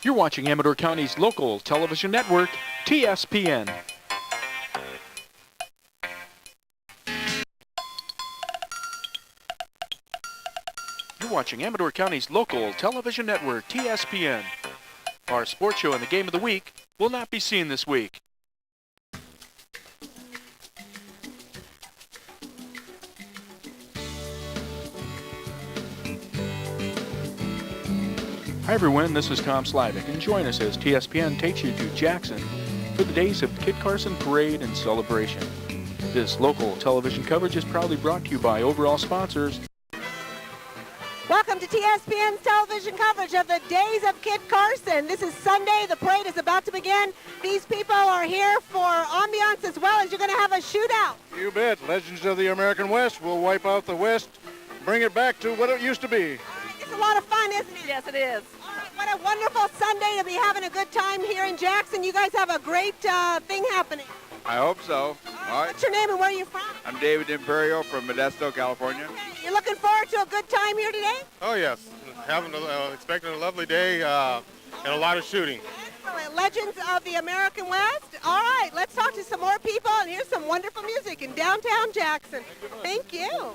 You're watching Amador County's local television network, TSPN. You're watching Amador County's local television network, TSPN. Our sports show and the game of the week will not be seen this week. Hi everyone, this is Tom Slavik, and join us as TSPN takes you to Jackson for the days of the Kit Carson Parade and celebration. This local television coverage is proudly brought to you by overall sponsors. Welcome to TSPN's television coverage of the days of Kit Carson. This is Sunday. The parade is about to begin. These people are here for ambiance as well as you're going to have a shootout. You bet. Legends of the American West will wipe out the West, bring it back to what it used to be. It's a lot of fun, isn't it? Yes, it is. All right, what a wonderful Sunday to be having a good time here in Jackson. You guys have a great thing happening. I hope so. All right. What's your name and where are you from? I'm David Imperio from Modesto, California. Okay. You're looking forward to a good time here today? Oh, yes. Expecting a lovely day and a lot of shooting. Excellent. Legends of the American West. All right, let's talk to some more people and here's some wonderful music in downtown Jackson. Thank you.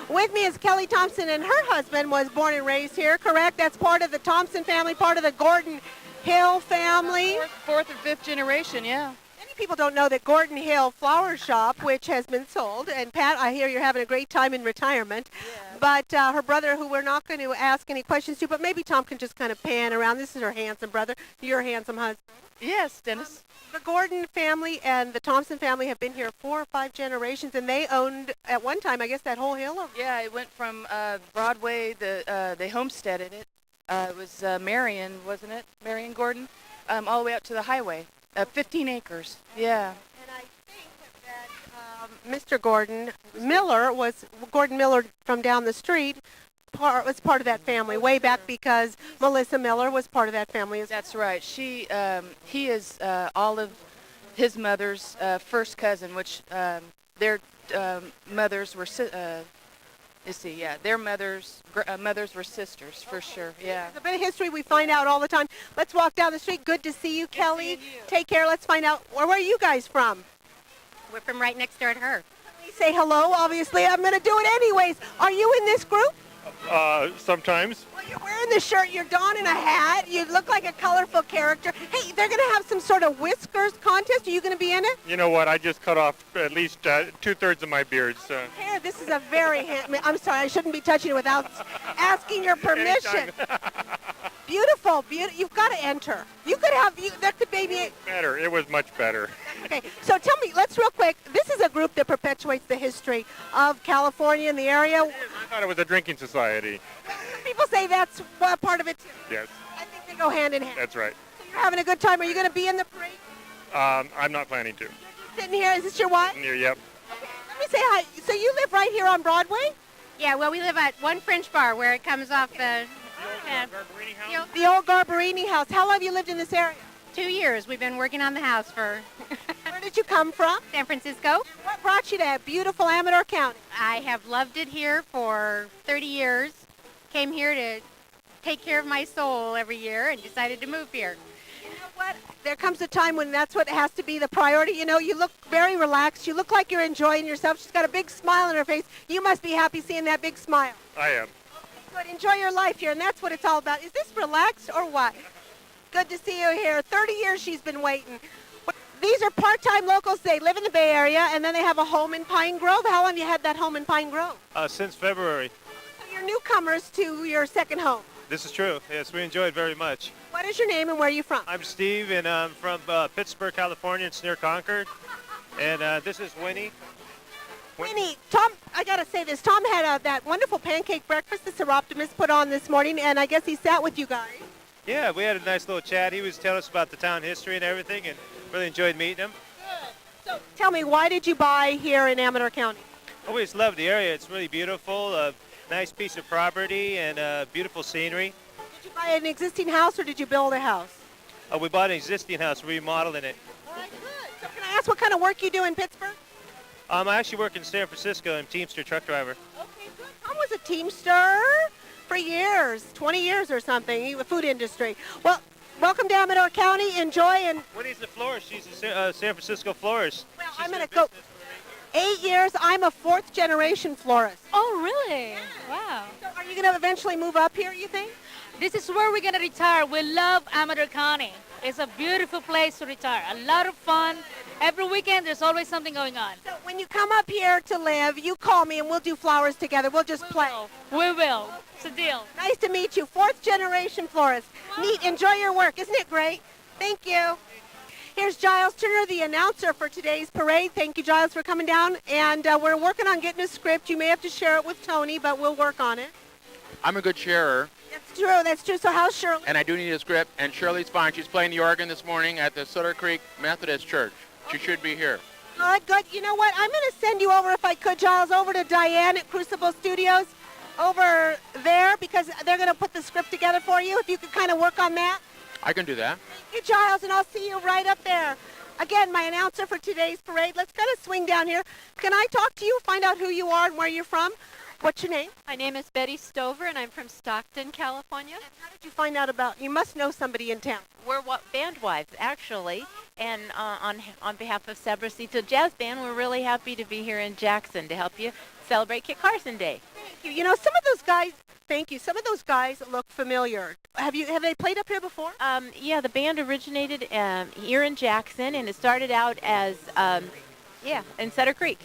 With me is Kelly Thompson, and her husband was born and raised here, correct? That's part of the Thompson family, part of the Gordon Hill family. Fourth or fifth generation, yeah. Many people don't know that Gordon Hill Flower Shop, which has been sold, and Pat, I hear you're having a great time in retirement, but her brother, who we're not going to ask any questions to, but maybe Tom can just kind of pan around. This is her handsome brother, your handsome husband. Yes, Dennis. The Gordon family and the Thompson family have been here 4 or 5 generations, and they owned, at one time, I guess, that whole hill over. Yeah, it went from Broadway, they homesteaded it. It was Marion, wasn't it? Marion Gordon? All the way out to the highway. 15 acres, yeah. And I think that Mr. Gordon Miller from down the street, was part of that family way back because Melissa Miller was part of that family as well. That's right. He is Olive, his mother's first cousin, which their mothers were, their mothers were sisters for sure, yeah. There's a bit of history we find out all the time. Let's walk down the street. Good to see you, Kelly. Take care. Let's find out, where are you guys from? We're from right next door to her. We say hello, obviously. I'm going to do it anyways. Are you in this group? Sometimes. Well, you're wearing the shirt, you're donning a hat, you look like a colorful character. Hey, they're going to have some sort of whiskers contest. Are you going to be in it? You know what? I just cut off at least 2/3 of my beard. So. Hair, this is a very I'm sorry, I shouldn't be touching it without asking your permission. Beautiful. You've got to enter. You could have, that could maybe... Better. It was much better. Okay, so tell me, let's real quick, this is a group that perpetuates the history of California and the area. I thought it was a drinking society. Some people say that's part of it too. Yes. I think they go hand in hand. That's right. So you're having a good time. Are you going to be in the parade? I'm not planning to. You're just sitting here. Is this your wife? Yep. Okay, let me say hi. So you live right here on Broadway? Yeah, well, we live at One French Bar where it comes off the... The old Garbarini house. How long have you lived in this area? 2 years. We've been working on the house for... Where did you come from? San Francisco. What brought you to beautiful Amador County? I have loved it here for 30 years. Came here to take care of my soul every year and decided to move here. You know what? There comes a time when that's what has to be the priority. You know, you look very relaxed. You look like you're enjoying yourself. She's got a big smile on her face. You must be happy seeing that big smile. I am. Good. Enjoy your life here, and that's what it's all about. Is this relaxed or what? Good to see you here. 30 years she's been waiting. These are part-time locals. They live in the Bay Area, and then they have a home in Pine Grove. How long have you had that home in Pine Grove? Since February. So you're newcomers to your second home. This is true. Yes, we enjoy it very much. What is your name and where are you from? I'm Steve, and I'm from Pittsburgh, California. It's near Concord. And this is Winnie. Winnie, Tom, I got to say this. Tom had that wonderful pancake breakfast that Sir Optimus put on this morning, and I guess he sat with you guys. Yeah, we had a nice little chat. He was telling us about the town history and everything, and really enjoyed meeting him. Good. So tell me, why did you buy here in Amador County? I always loved the area. It's really beautiful, a nice piece of property, and beautiful scenery. Did you buy an existing house or did you build a house? We bought an existing house, remodeling it. All right, good. So can I ask what kind of work you do in Pittsburgh? I actually work in San Francisco. I'm Teamster truck driver. Okay, good. Tom was a Teamster for years, 20 years or something, the food industry. Well, welcome to Amador County. Enjoy. And Winnie's the florist. She's a San Francisco florist. well, I'm going to go 8 years. I'm a fourth generation florist. Oh, really? Wow. So are you going to eventually move up here, you think? This is where we're going to retire. We love Amador County. It's a beautiful place to retire. A lot of fun. Every weekend, there's always something going on. So when you come up here to live, you call me and we'll do flowers together. We'll just play. We will. It's a deal. Nice to meet you. Fourth generation florist. Neat. Enjoy your work. Isn't it great? Thank you. Here's Giles Turner, the announcer for today's parade. Thank you, Giles, for coming down. And we're working on getting a script. You may have to share it with Tony, but we'll work on it. I'm a good sharer. That's true. That's true. So how's Shirley? And I do need a script, and Shirley's fine. She's playing the organ this morning at the Sutter Creek Methodist Church. She should be here. Good, good. You know what? I'm going to send you over, if I could, Giles, over to Diane at Crucible Studios over there because they're going to put the script together for you. If you could kind of work on that. I can do that. Thank you, Giles, and I'll see you right up there. Again, my announcer for today's parade. Let's kind of swing down here. Can I talk to you, find out who you are and where you're from? What's your name? My name is Betty Stover, and I'm from Stockton, California. And how did you find out about? You must know somebody in town. We're band wives, actually, and on behalf of Sabrosito Jazz Band, we're really happy to be here in Jackson to help you celebrate Kit Carson Day. Thank you. You know, some of those guys. Thank you. Some of those guys look familiar. Have they played up here before? Yeah, the band originated here in Jackson, and it started out as in Sutter Creek.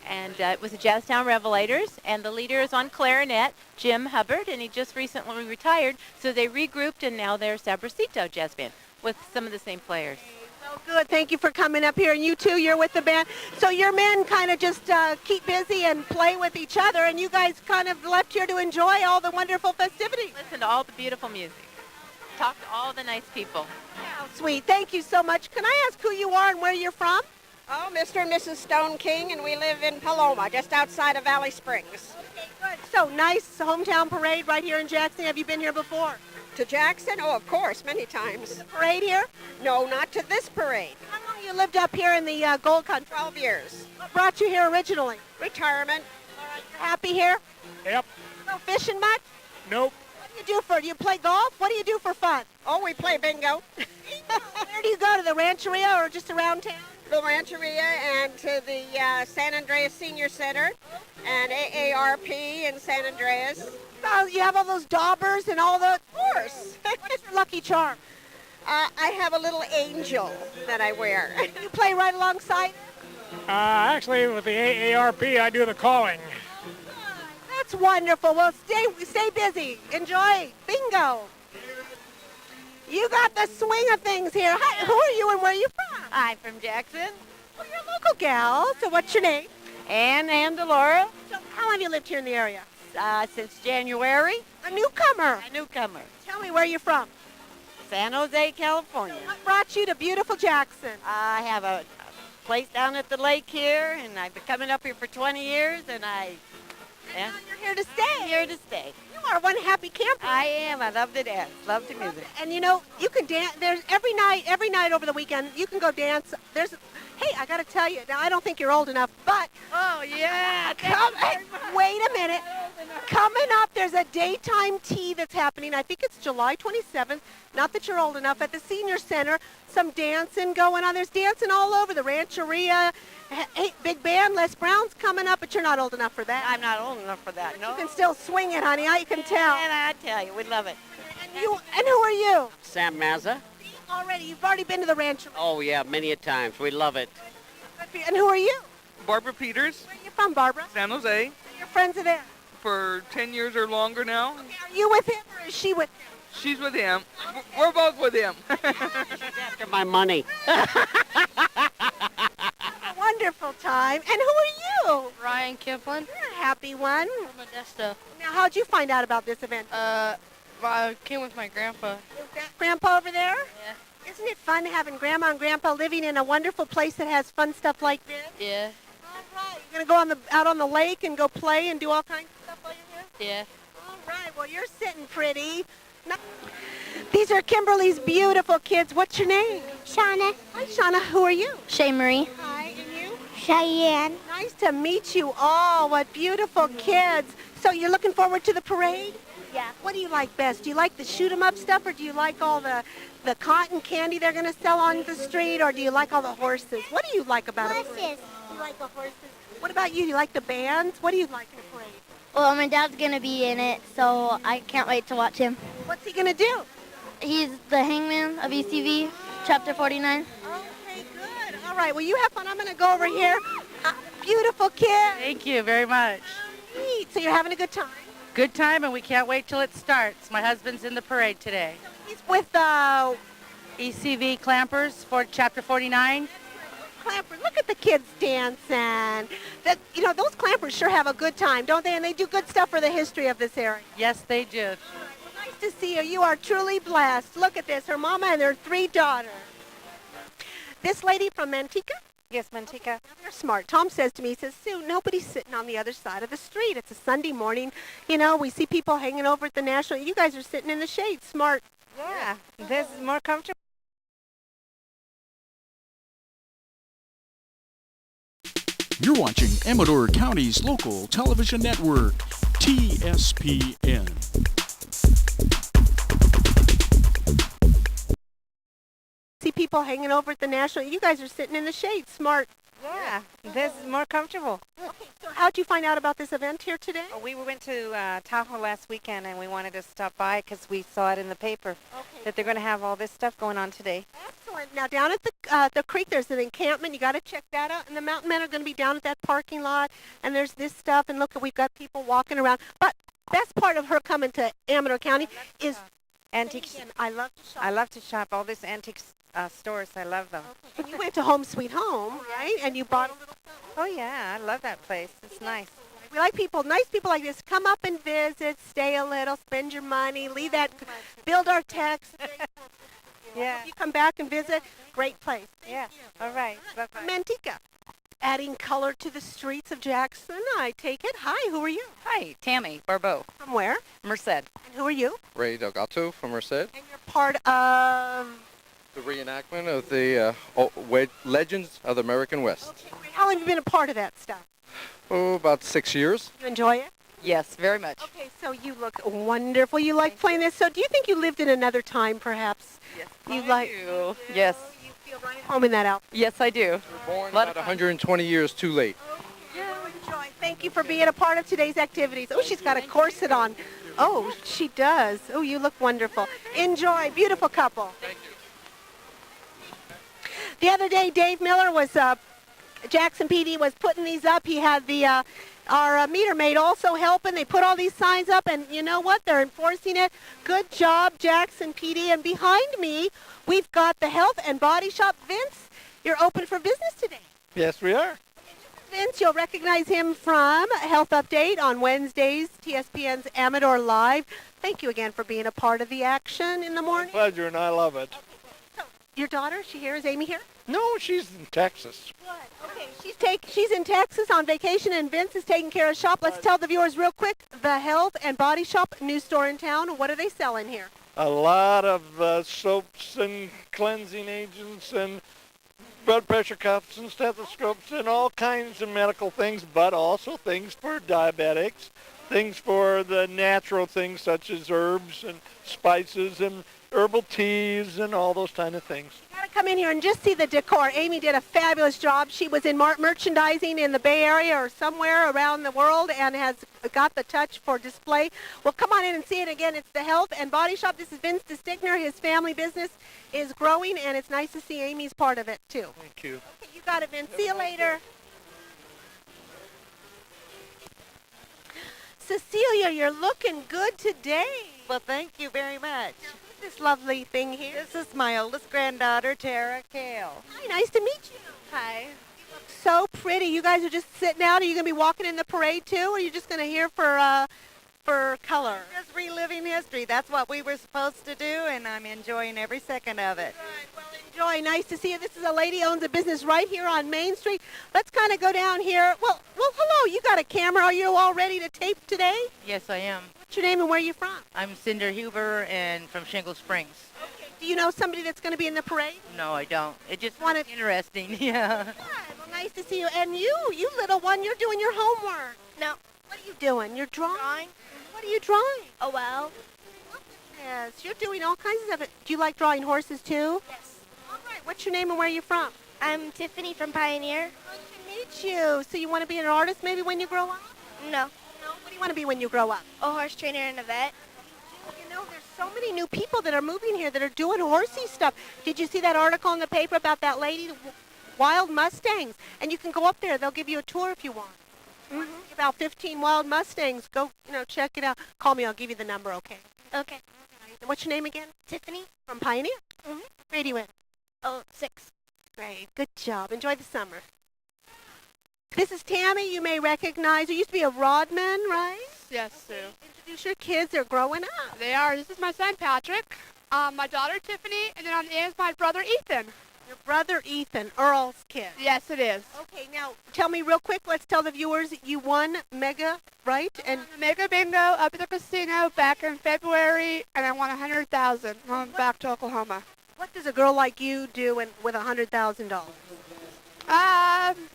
And it was the Jazztown Revelators, and the leader is on clarinet, Jim Hubbard, and he just recently retired, so they regrouped, and now they're Sabrosito Jazz Band with some of the same players. So good. Thank you for coming up here, and you too, you're with the band. So your men kind of just keep busy and play with each other, and you guys kind of left here to enjoy all the wonderful festivities. Listen to all the beautiful music. Talk to all the nice people. How sweet. Thank you so much. Can I ask who you are and where you're from? Oh, Mr. and Mrs. Stone King, and we live in Paloma, just outside of Valley Springs. Okay, good. So, nice hometown parade right here in Jackson. Have you been here before? To Jackson? Oh, of course, many times. The parade here? No, not to this parade. How long you lived up here in the Gold Country? 12 years. What brought you here originally? Retirement. All right, you're happy here? Yep. No fishing much? Nope. What do you do do you play golf? What do you do for fun? Oh, we play bingo. Where do you go, to the Rancheria or just around town? The Rancheria and to the San Andreas Senior Center and AARP in San Andreas. Oh, you have all those daubers and all the... Of course. What's your lucky charm? I have a little angel that I wear. You play right alongside? Actually, with the AARP, I do the calling. That's wonderful. Well, stay busy. Enjoy. Bingo. You got the swing of things here. Hi, who are you and where are you from? I'm from Jackson. Well, you're a local gal. So what's your name? Ann Delora. So how long have you lived here in the area? Since January. A newcomer. A newcomer. Tell me where you're from. San Jose, California. What brought you to beautiful Jackson? I have a place down at the lake here, and I've been coming up here for 20 years, and now you're here to stay. Here to stay. You are one happy camper. I am. I love to dance. Love the music. And you know, you can dance. There's every night over the weekend, you can go dance. Hey, I got to tell you, now I don't think you're old enough, but oh yeah, wait a minute. Coming up, there's a daytime tea that's happening. I think it's July 27th. Not that you're old enough. At the Senior Center, some dancing going on. There's dancing all over the Rancheria. Hey, big band, Les Brown's coming up, but you're not old enough for that. I'm not old enough for that, no. You can still swing it, honey. I can tell. And I tell you, we love it. And who are you? Sam Mazza. Already, you've already been to the ranch. Oh, yeah, many a times. We love it. And who are you? Barbara Peters. Where are you from, Barbara? San Jose. Your friends are there. For 10 years or longer now. Okay, are you with him or is she with him? She's with him. Okay. We're both with him. After my money. Wonderful time. And who are you? Ryan Kipling. You're a happy one. From Modesto. Now, how'd you find out about this event? I came with my grandpa. Is that Grandpa over there? Yeah. Isn't it fun having Grandma and Grandpa living in a wonderful place that has fun stuff like this? Yeah. All right. You're going to go out on the lake and go play and do all kinds of stuff while you're here? Yeah. All right. Well, you're sitting pretty. No. These are Kimberly's beautiful kids. What's your name? Shauna. Hi, Shauna. Who are you? Shay Marie. Hi. And you? Cheyenne. Nice to meet you all. What beautiful kids. So you're looking forward to the parade? Yeah. What do you like best? Do you like the shoot 'em up stuff, or do you like all the cotton candy they're going to sell on the street, or do you like all the horses? What do you like about it? Horses. You like the horses? What about you? Do you like the bands? What do you like in the parade? Well, my dad's going to be in it, so I can't wait to watch him. What's he going to do? He's the hangman of ECV, Chapter 49. Okay, good. All right, well, you have fun. I'm going to go over here. Beautiful kid. Thank you very much. Neat. So you're having a good time? Good time, and we can't wait till it starts. My husband's in the parade today. He's with ECV Clampers for Chapter 49. Clampers. Look at the kids dancing. Those Clampers sure have a good time, don't they? And they do good stuff for the history of this area. Yes, they do. Well, nice to see you. You are truly blessed. Look at this. Her mama and her 3 daughters. This lady from Manteca? Yes, Manteca. They're smart. Tom says to me, he says, Sue, nobody's sitting on the other side of the street. It's a Sunday morning. We see people hanging over at the National. You guys are sitting in the shade. Smart. Yeah, this is more comfortable. You're watching Amador County's local television network, TSPN. See people hanging over at the National. You guys are sitting in the shade. Smart. Yeah, this is more comfortable. Okay, so how'd you find out about this event here today? We went to Tahoe last weekend, and we wanted to stop by because we saw it in the paper that they're going to have all this stuff going on today. Excellent. Now, down at the creek, there's an encampment. You got to check that out. And the mountain men are going to be down at that parking lot. And there's this stuff. And look, we've got people walking around. But best part of her coming to Amador County is antiques. I love to shop. I love to shop. All these antiques stores, I love them. Okay. And you went to Home Sweet Home, right? And you bought a little something? Oh, yeah. I love that place. It's nice. We like nice people like this. Come up and visit, stay a little, spend your money, leave that, build our tax. Yeah. If you come back and visit, great place. Yeah. All right. Bye-bye. Manteca, adding color to the streets of Jackson, I take it. Hi, who are you? Hi, Tammy Barbeau. From where? Merced. And who are you? Ray Delgato from Merced. And you're part of? The reenactment of the Legends of the American West. Okay, great. How long have you been a part of that stuff? Oh, about 6 years. You enjoy it? Yes, very much. Okay, so you look wonderful. You like playing this. So do you think you lived in another time, perhaps? Yes, I do. Yes. You feel right at home in that outfit? Yes, I do. You were born about 120 years too late. Yeah, enjoy. Thank you for being a part of today's activities. Oh, she's got a corset on. Oh, she does. Oh, you look wonderful. Enjoy. Beautiful couple. Thank you. The other day, Dave Miller was, Jackson PD was putting these up. He had our meter maid also helping. They put all these signs up, and you know what? They're enforcing it. Good job, Jackson PD. And behind me, we've got the Health and Body Shop. Vince, you're open for business today. Yes, we are. Vince, you'll recognize him from Health Update on Wednesdays, TSPN's Amador Live. Thank you again for being a part of the action in the morning. Pleasure, and I love it. Your daughter, is she here? Is Amy here? No, she's in Texas. Good. Okay, she's in Texas on vacation, and Vince is taking care of shop. Let's tell the viewers real quick, the Health and Body Shop, new store in town. What are they selling here? A lot of soaps and cleansing agents and blood pressure cuffs and stethoscopes and all kinds of medical things, but also things for diabetics, things for the natural things such as herbs and spices and herbal teas and all those kind of things. You gotta come in here and just see the decor. Amy did a fabulous job. She was in merchandising in the Bay Area or somewhere around the world and has got the touch for display. Well, come on in and see it again. It's the Health and Body Shop. This is Vince DeStigner. His family business is growing, and it's nice to see Amy's part of it, too. Thank you. Okay, you got it, Vince. See you later. Cecilia, you're looking good today. Well, thank you very much. This lovely thing here. This is my oldest granddaughter, Tara Kale. Hi, nice to meet you. Hi. You look so pretty. You guys are just sitting out. Are you going to be walking in the parade too, or are you just going to hear for color? Just reliving history. That's what we were supposed to do, and I'm enjoying every second of it. Good. Well, enjoy. Nice to see you. This is a lady who owns a business right here on Main Street. Let's kind of go down here. Well, hello. You got a camera. Are you all ready to tape today? Yes, I am. What's your name and where are you from? I'm Cinder Huber and from Shingle Springs. Okay. Do you know somebody that's going to be in the parade? No, I don't. It just was interesting. Yeah. Good. Well, nice to see you. And you little one, you're doing your homework. No. What are you doing? You're drawing? Drawing. What are you drawing? Oh, well. Yes, you're doing all kinds of stuff. Do you like drawing horses too? Yes. All right. What's your name and where are you from? I'm Tiffany from Pioneer. Nice to meet you. So you want to be an artist maybe when you grow up? No. No. What do you want to be when you grow up? A horse trainer and a vet. You know, there's so many new people that are moving here that are doing horsey stuff. Did you see that article in the paper about that lady, wild Mustangs? And you can go up there. They'll give you a tour if you want. Mm-hmm. About 15 wild Mustangs. Go, check it out. Call me. I'll give you the number, okay? Okay. And what's your name again? Tiffany. From Pioneer? Mm-hmm. What grade are you in? Oh, 6. Great. Good job. Enjoy the summer. This is Tammy. You may recognize. You used to be a rodman, right? Yes, Sue. Introduce your kids. They're growing up. They are. This is my son, Patrick, my daughter, Tiffany, and then on the end is my brother, Ethan. Your brother, Ethan, Earl's kid. Yes, it is. Okay, now tell me real quick. Let's tell the viewers you won Mega, right? And Mega Bingo up at the casino back in February, and I won $100,000. I'm back to Oklahoma. What does a girl like you do with $100,000?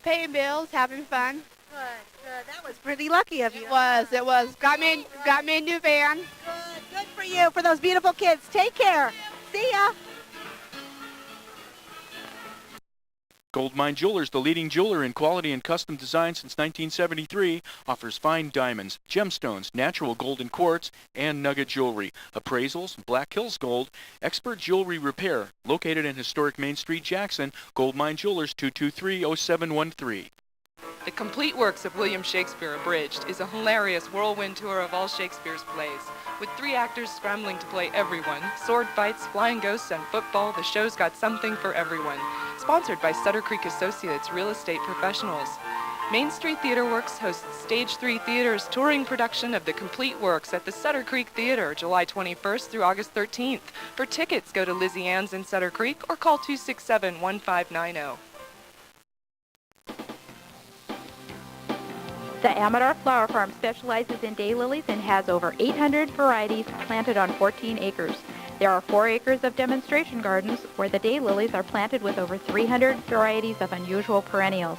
Paying bills, having fun. Good. That was pretty lucky of you. It was. Got me a new van. Good for you, for those beautiful kids. Take care. See ya. Goldmine Jewelers, the leading jeweler in quality and custom design since 1973, offers fine diamonds, gemstones, natural gold and quartz, and nugget jewelry, appraisals, Black Hills Gold, expert jewelry repair. Located in historic Main Street, Jackson, Goldmine Jewelers, 223-0713. The Complete Works of William Shakespeare Abridged is a hilarious whirlwind tour of all Shakespeare's plays. With 3 actors scrambling to play everyone, sword fights, flying ghosts, and football, the show's got something for everyone. Sponsored by Sutter Creek Associates Real Estate Professionals. Main Street Theater Works hosts Stage 3 Theater's touring production of The Complete Works at the Sutter Creek Theater, July 21st through August 13th. For tickets, go to Lizzie Ann's in Sutter Creek or call 267-1590. The Amador Flower Farm specializes in daylilies and has over 800 varieties planted on 14 acres. There are 4 acres of demonstration gardens where the daylilies are planted with over 300 varieties of unusual perennials.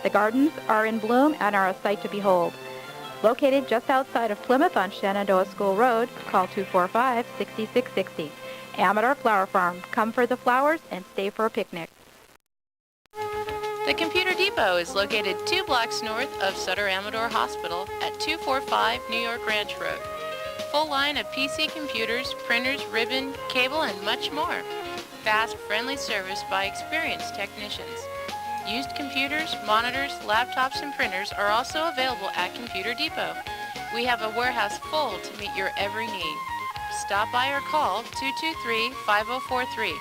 The gardens are in bloom and are a sight to behold. Located just outside of Plymouth on Shenandoah School Road, call 245-6660. Amador Flower Farm. Come for the flowers and stay for a picnic. The Computer Depot is located 2 blocks north of Sutter Amador Hospital at 245 New York Ranch Road. Full line of PC computers, printers, ribbon, cable, and much more. Fast, friendly service by experienced technicians. Used computers, monitors, laptops, and printers are also available at Computer Depot. We have a warehouse full to meet your every need. Stop by or call 223-5043.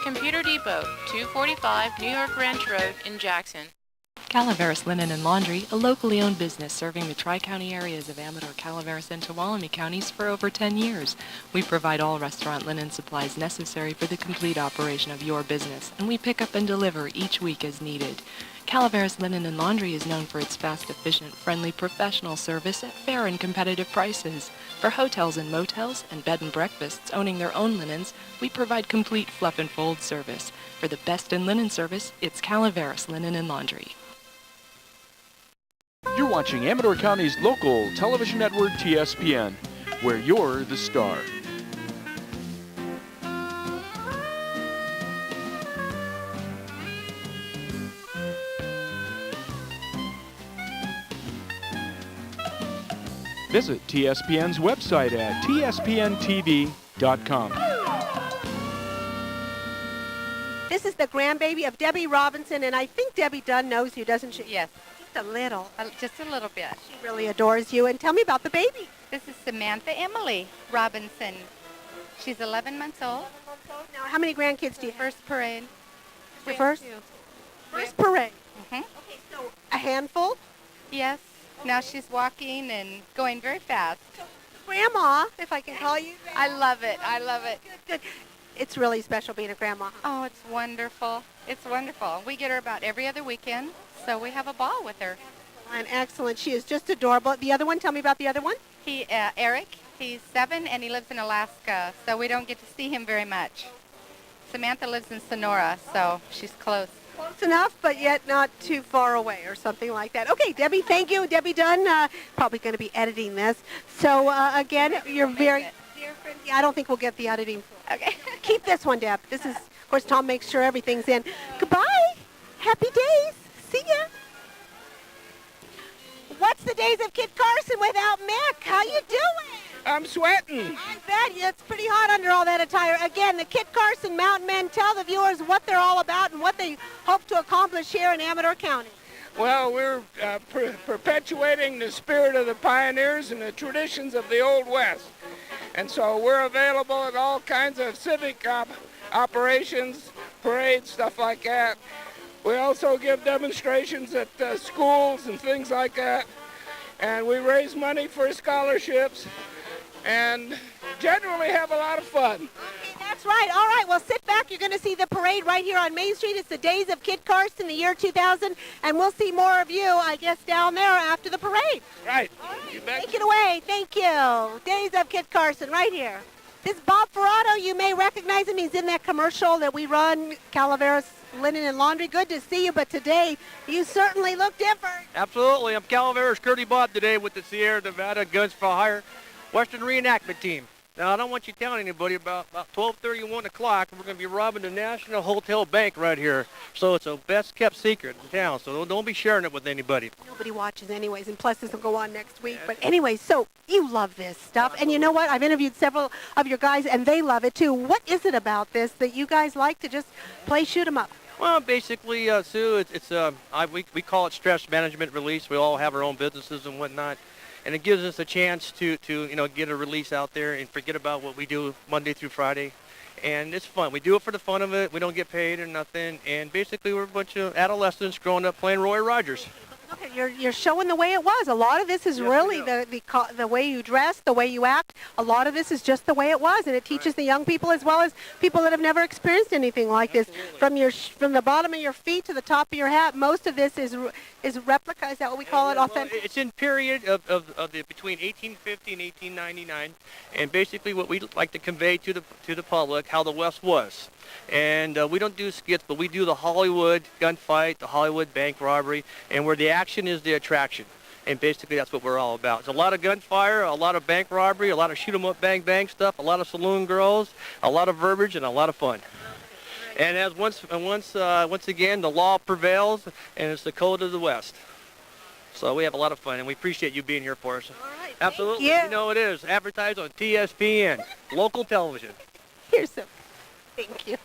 Computer Depot, 245 New York Ranch Road in Jackson. Calaveras Linen and Laundry, a locally owned business serving the Tri-County areas of Amador, Calaveras, and Tuolumne counties for over 10 years. We provide all restaurant linen supplies necessary for the complete operation of your business, and we pick up and deliver each week as needed. Calaveras Linen and Laundry is known for its fast, efficient, friendly, professional service at fair and competitive prices. For hotels and motels and bed and breakfasts owning their own linens, we provide complete fluff and fold service. For the best in linen service, it's Calaveras Linen and Laundry. You're watching Amador County's local television network, TSPN, where you're the star. Visit TSPN's website at tspntv.com. This is the grandbaby of Debbie Robinson, and I think Debbie Dunn knows you, doesn't she? Yes. Just a little. Just a little bit. She really adores you. And tell me about the baby. This is Samantha Emily Robinson. She's 11 months old. Now, how many grandkids do you have? First parade. Your first? First parade. Mm-hmm. Okay, so a handful? Yes. Now she's walking and going very fast. Grandma, if I can call you that. I love it. I love it. Good. It's really special being a grandma. Oh, it's wonderful. It's wonderful. We get her about every other weekend, so we have a ball with her. And excellent. She is just adorable. The other one, tell me about the other one. Eric, he's 7 and he lives in Alaska, so we don't get to see him very much. Samantha lives in Sonora, so she's close. Close enough, but yet not too far away or something like that. Okay, Debbie, thank you. Debbie Dunn, probably going to be editing this. So, again, you're very dear friend. Yeah, I don't think we'll get the editing. Okay. Keep this one, Deb. This is, of course, Tom makes sure everything's in. Goodbye. Happy days. See ya. What's the days of Kit Carson without Mick? How you doing? I'm sweating. I bet it's pretty hot under all that attire. Again, the Kit Carson Mountain Men tell the viewers what they're all about and what they hope to accomplish here in Amador County. Well, we're perpetuating the spirit of the pioneers and the traditions of the Old West. And so we're available at all kinds of civic operations, parades, stuff like that. We also give demonstrations at schools and things like that. And we raise money for scholarships and generally have a lot of fun. Okay, that's right. All right, well, sit back. You're going to see the parade right here on Main Street. It's the Days of Kit Carson, the year 2000, and we'll see more of you, I guess, down there after the parade. Right. All right. You bet. Take it away. Thank you. Days of Kit Carson right here. This is Bob Ferrato. You may recognize him. He's in that commercial that we run, Calaveras Linen and Laundry. Good to see you, but today you certainly look different. Absolutely. I'm Calaveras Curdy Bob today with the Sierra Nevada Guns for Hire Western Reenactment Team. Now, I don't want you telling anybody about 12:30 and 1 o'clock, we're going to be robbing the National Hotel Bank right here. So it's a best-kept secret in town, so don't be sharing it with anybody. Nobody watches anyways, and plus this will go on next week. But anyway, so you love this stuff. And you know what? I've interviewed several of your guys, and they love it too. What is it about this that you guys like to just play shoot 'em up? Well, basically, Sue, we call it stress management release. We all have our own businesses and whatnot. And it gives us a chance to get a release out there and forget about what we do Monday through Friday. And it's fun. We do it for the fun of it. We don't get paid or nothing. And basically, we're a bunch of adolescents growing up playing Roy Rogers. Okay, you're showing the way it was. A lot of this is really the way you dress, the way you act. A lot of this is just the way it was, and it teaches the young people as well as people that have never experienced anything like this. From the bottom of your feet to the top of your hat, most of this is replica. Is that what we call it? Authentic. Well, it's in period of between 1850 and 1899, and basically what we like to convey to the public how the West was. And we don't do skits, but we do the Hollywood gunfight, the Hollywood bank robbery, and where the action is the attraction. And basically that's what we're all about. It's a lot of gunfire, a lot of bank robbery, a lot of shoot 'em up, bang bang stuff, a lot of saloon girls, a lot of verbiage, and a lot of fun. And as once again, the law prevails, and it's the code of the West. So we have a lot of fun, and we appreciate you being here for us. All right, absolutely. Thank you. You know it is. Advertised on TSPN, local television. Here's some. Thank you.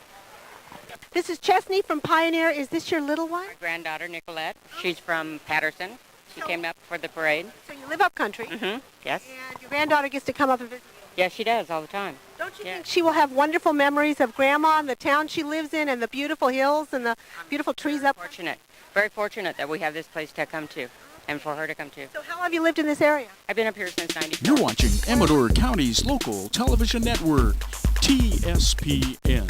This is Chesney from Pioneer. Is this your little one? My granddaughter, Nicolette. She's from Patterson. She came up for the parade. So you live up country? Mm-hmm. Yes. And your granddaughter gets to come up and visit you? Yes, she does all the time. Don't you think she will have wonderful memories of Grandma and the town she lives in and the beautiful hills and the beautiful trees up? Very fortunate that we have this place to come to and for her to come to. So how long have you lived in this area? I've been up here since 94. You're watching Amador County's local television network, TSPN.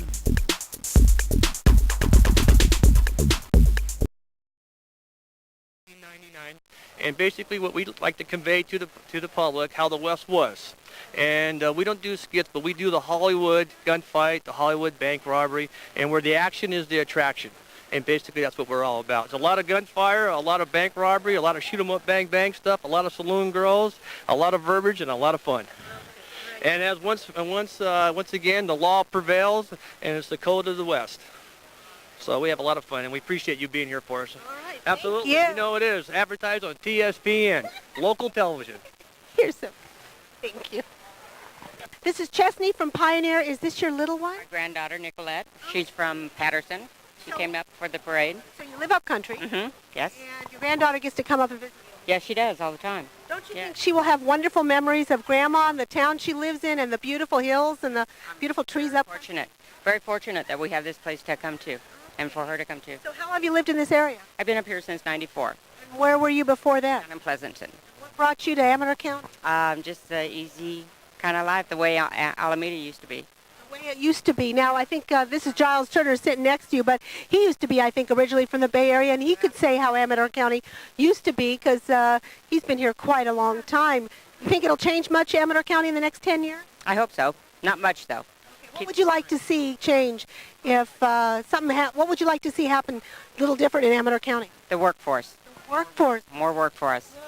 And basically what we like to convey to the public how the West was. And we don't do skits, but we do the Hollywood gunfight, the Hollywood bank robbery, and where the action is the attraction. And basically that's what we're all about. It's a lot of gunfire, a lot of bank robbery, a lot of shoot 'em up, bang bang stuff, a lot of saloon girls, a lot of verbiage, and a lot of fun. And as once again, the law prevails, and it's the code of the West. So we have a lot of fun, and we appreciate you being here for us. All right, absolutely. Thank you. You know it is. Advertised on TSPN, local television. Here's some. Thank you. This is Chesney from Pioneer. Is this your little one? My granddaughter, Nicolette. She's from Patterson. She came up for the parade. So you live up country? Mm-hmm. Yes. And your granddaughter gets to come up and visit you? Yes, she does all the time. Don't you think she will have wonderful memories of Grandma and the town she lives in and the beautiful hills and the beautiful trees up? Very fortunate that we have this place to come to and for her to come to. So how long have you lived in this area? I've been up here since 94. And where were you before that? Down in Pleasanton. What brought you to Amador County? Just the easy kind of life, the way Alameda used to be. The way it used to be. Now, I think this is Giles Turner sitting next to you, but he used to be, I think, originally from the Bay Area, and he could say how Amador County used to be because he's been here quite a long time. You think it'll change much, Amador County, in the next 10 years? I hope so. Not much, though. What would you like to see change if what would you like to see happen a little different in Amador County? The workforce. Workforce. More work for us. Good.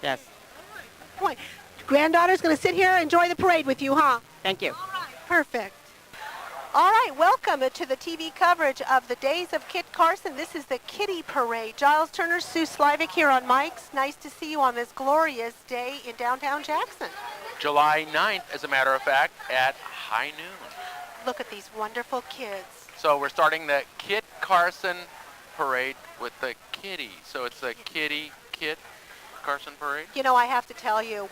Yes. Boy, granddaughter's going to sit here and enjoy the parade with you, huh? Thank you. All right, perfect. All right, welcome to the TV coverage of the Days of Kit Carson. This is the Kitty Parade. Giles Turner, Sue Slivick here on mics. Nice to see you on this glorious day in downtown Jackson. July 9th, as a matter of fact, at high noon. Look at these wonderful kids. So we're starting the Kit Carson Parade with the kitty. So it's the Kit Carson Parade. You know, I have to tell you,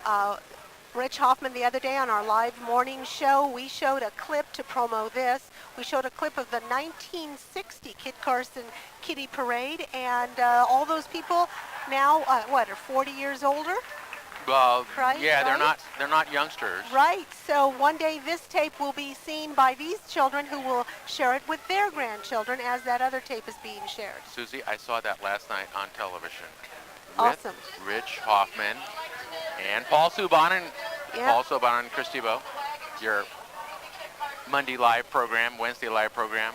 Rich Hoffman the other day on our live morning show, we showed a clip to promo this. We showed a clip of the 1960 Kit Carson Kitty Parade, and all those people now, are 40 years older? Right, yeah, right? They're not youngsters. Right. So one day this tape will be seen by these children who will share it with their grandchildren as that other tape is being shared. Susie, I saw that last night on television. Awesome. With Rich Hoffman and Paul Subban and Chris Tebow. Your Monday live program, Wednesday live program.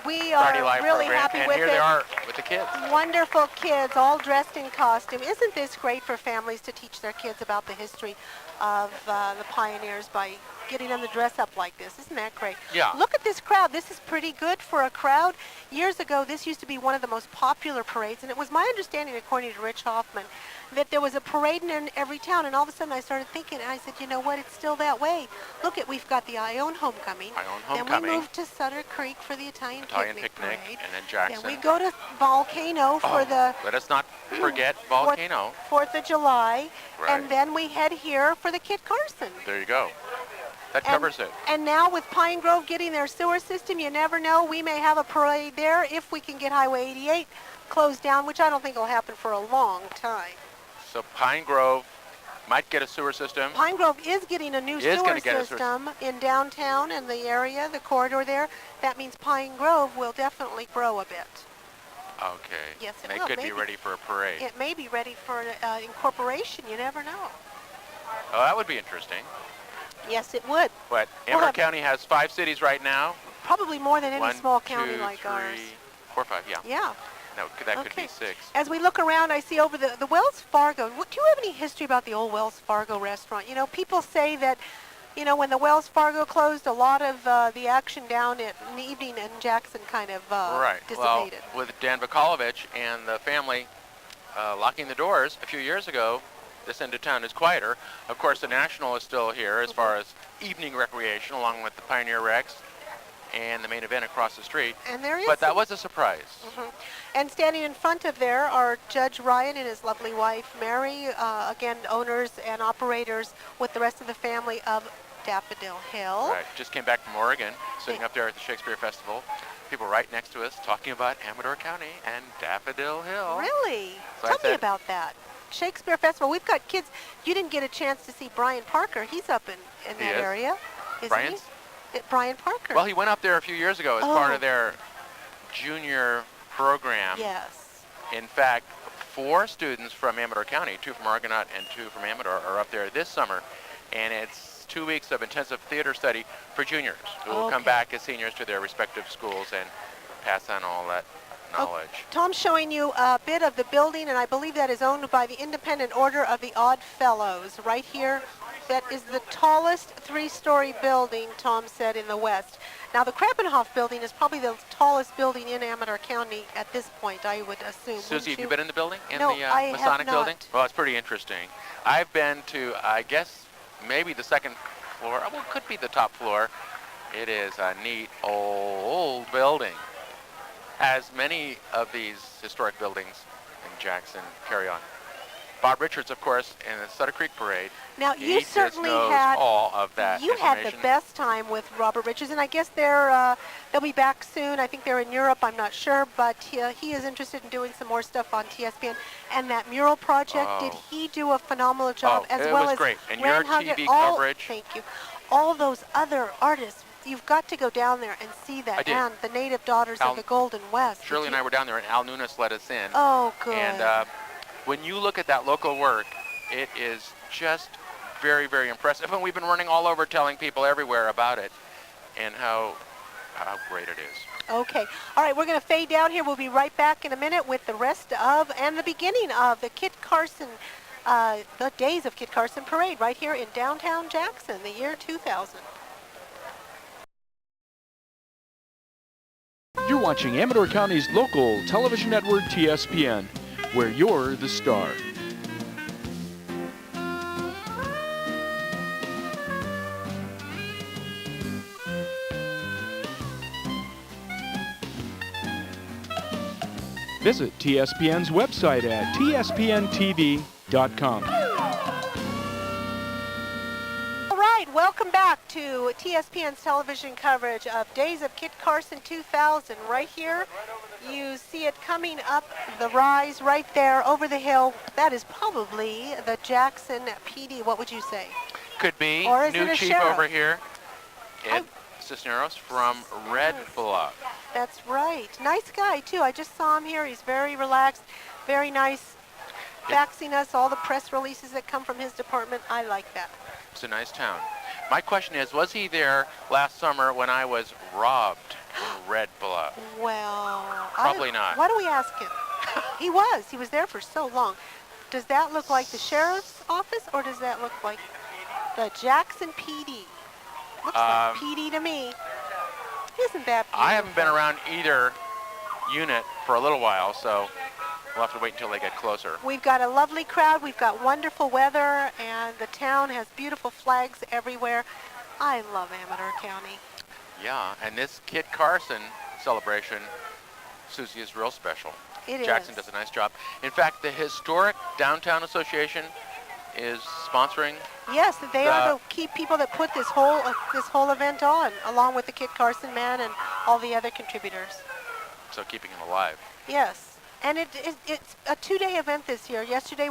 We are really happy with it. And here they are with the kids. Wonderful kids, all dressed in costume. Isn't this great for families to teach their kids about the history of the pioneers by getting them to dress up like this? Isn't that great? Yeah. Look at this crowd. This is pretty good for a crowd. Years ago, this used to be one of the most popular parades, and it was my understanding, according to Rich Hoffman, that there was a parade in every town, and all of a sudden I started thinking, and I said, you know what, it's still that way. Look, we've got the Ione Homecoming. Then we moved to Sutter Creek for the Italian Picnic Parade. And then Jackson. Then we go to Volcano for the... Let us not forget Volcano. 4th of July. Right. And then we head here for the Kit Carson. There you go. That covers it. And now with Pine Grove getting their sewer system, you never know. We may have a parade there if we can get Highway 88 closed down, which I don't think will happen for a long time. So Pine Grove might get a sewer system. Pine Grove is getting a new sewer system in downtown and the area, the corridor there. That means Pine Grove will definitely grow a bit. Okay. Yes, it will. It could be ready for a parade. It may be ready for incorporation. You never know. Oh, that would be interesting. Yes, it would. But Amador County has 5 cities right now. Probably more than any small county like ours. 4, 5, yeah. Yeah. No, that could be 6. As we look around, I see over the Wells Fargo. Do you have any history about the old Wells Fargo restaurant? You know, people say that, you know, when the Wells Fargo closed, a lot of the action down in the evening in Jackson kind of dissipated. Well, with Dan Vakalovich and the family locking the doors a few years ago, this end of town is quieter. Of course, the National is still here as far as evening recreation, along with the Pioneer Rex and the main event across the street. And there is. But that was a surprise. And standing in front of there are Judge Ryan and his lovely wife, Mary, again, owners and operators with the rest of the family of Daffodil Hill. Right, just came back from Oregon, sitting up there at the Shakespeare Festival. People right next to us talking about Amador County and Daffodil Hill. Really? So Tell me about that. Shakespeare Festival. We've got kids. You didn't get a chance to see Brian Parker. He's up in that area. Isn't he? Brian Parker. Well, he went up there a few years ago as part of their junior program. Yes. In fact, 4 students from Amador County, 2 from Argonaut and 2 from Amador, are up there this summer. And it's 2 weeks of intensive theater study for juniors who will come back as seniors to their respective schools and pass on all that knowledge. Tom's showing you a bit of the building, and I believe that is owned by the Independent Order of the Odd Fellows. Right here, that is the tallest 3-story building, Tom said, in the West. Now, the Krappenhof building is probably the tallest building in Amador County at this point, I would assume. Susie, have you been in the building? In no, the I Masonic have not. building? Well, it's pretty interesting. I've been to, I guess, maybe the second floor. Well, it could be the top floor. It is a neat old building. As many of these historic buildings in Jackson carry on. Bob Richards, of course, in the Sutter Creek Parade. Now, you He certainly just knows had all of that you had the information. best time with Robert Richards, and I guess they'll be back soon. I think they're in Europe. I'm not sure, but he is interested in doing some more stuff on TSPN. And that mural project, did he do a phenomenal job Oh, as it well was as great. And Ran your Hugger, TV all, coverage. Thank you. All those other artists. You've got to go down there and see that. I did. And the Native Daughters Al- of the Golden West. Shirley and I were down there, and Al Nunes let us in. Oh, good. And when you look at that local work, it is just very, very impressive. And we've been running all over telling people everywhere about it and how great it is. Okay. All right, we're going to fade down here. We'll be right back in a minute with the rest of and the beginning of the Kit Carson, the Days of Kit Carson Parade right here in downtown Jackson, the year 2000. You're watching Amador County's local television network, TSPN, where you're the star. Visit TSPN's website at tspntv.com. All right, welcome back to TSPN's television coverage of Days of Kit Carson 2000. Right here, you see it coming up the rise right there over the hill. That is probably the Jackson PD. What would you say? Could be. Or is it New a chief sheriff? over here, Ed Cisneros from Red Bluff. That's right. Nice guy, too. I just saw him here. He's very relaxed, very nice, faxing us all the press releases that come from his department. I like that. It's a nice town. My question is, was he there last summer when I was robbed in Red Bluff? Well, Probably not. Why don't we ask him? He was. He was there for so long. Does that look like the sheriff's office, or does that look like the Jackson PD? Looks like PD to me. Isn't that beautiful? I haven't been around either unit for a little while, so we'll have to wait until they get closer. We've got a lovely crowd. We've got wonderful weather, and the town has beautiful flags everywhere. I love Amador County. Yeah, and this Kit Carson celebration, Susie, is real special. It Jackson is. does a nice job. In fact, the Historic Downtown Association is sponsoring. Yes, they are the key people that put this whole event on, along with the Kit Carson Man and all the other contributors. So keeping it alive. Yes, and it's a two-day event this year. Yesterday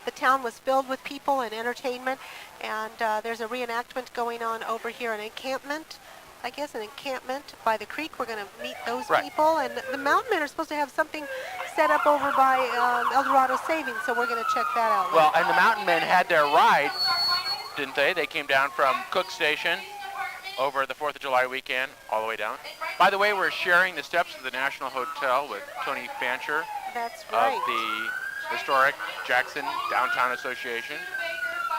the town was filled with people and entertainment, and there's a reenactment going on over here, an encampment. I guess an encampment by the creek. We're going to meet those people, and the mountain men are supposed to have something set up over by El Dorado Savings, so we're going to check that out. Well, and the mountain men had their ride, didn't they? They came down from Cook Station over the 4th of July weekend, all the way down. By the way, we're sharing the steps to the National Hotel with Tony Fancher. That's right. Of the Historic Jackson Downtown Association.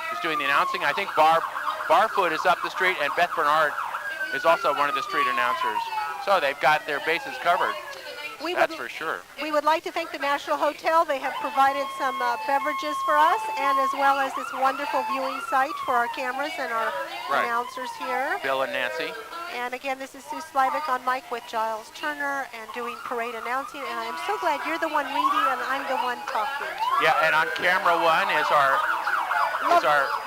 He's doing the announcing. I think Barfoot is up the street, and Beth Bernard is also one of the street announcers. So they've got their bases covered. That's for sure. We would like to thank the National Hotel. They have provided some beverages for us, and as well as this wonderful viewing site for our cameras and our announcers here. Bill and Nancy. And again, this is Sue Slavik on mic with Giles Turner and doing parade announcing. And I'm so glad you're the one reading and I'm the one talking. Yeah, and on camera one is our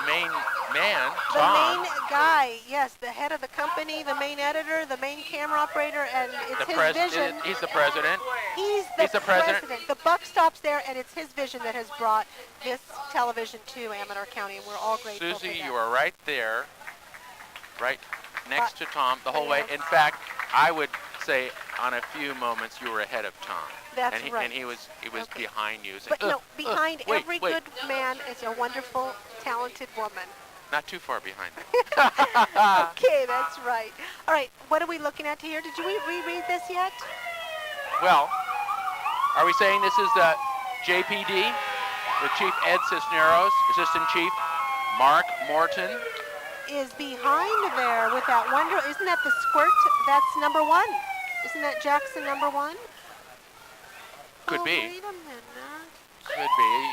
main man, The Tom. main guy, yes, the head of the company, the main editor, the main camera operator, and it's his vision. He's the president. He's the president. The buck stops there, and it's his vision that has brought this television to Amador County, and we're all grateful for Susie, that. you are right there, right next to Tom the whole way. In fact, I would say on a few moments you were ahead of Tom. That's and right. And he was behind you. But no, behind wait, every wait. good man is a wonderful, talented woman. Not too far behind. Okay, that's right. All right, what are we looking at here? Did you reread this yet? Well, are we saying this is the JPD with Chief Ed Cisneros, Assistant Chief Mark Morton? Is behind there with that wonder. Isn't that the squirt? That's number 1. Isn't that Jackson number 1? Could be. Wait a minute. Could be.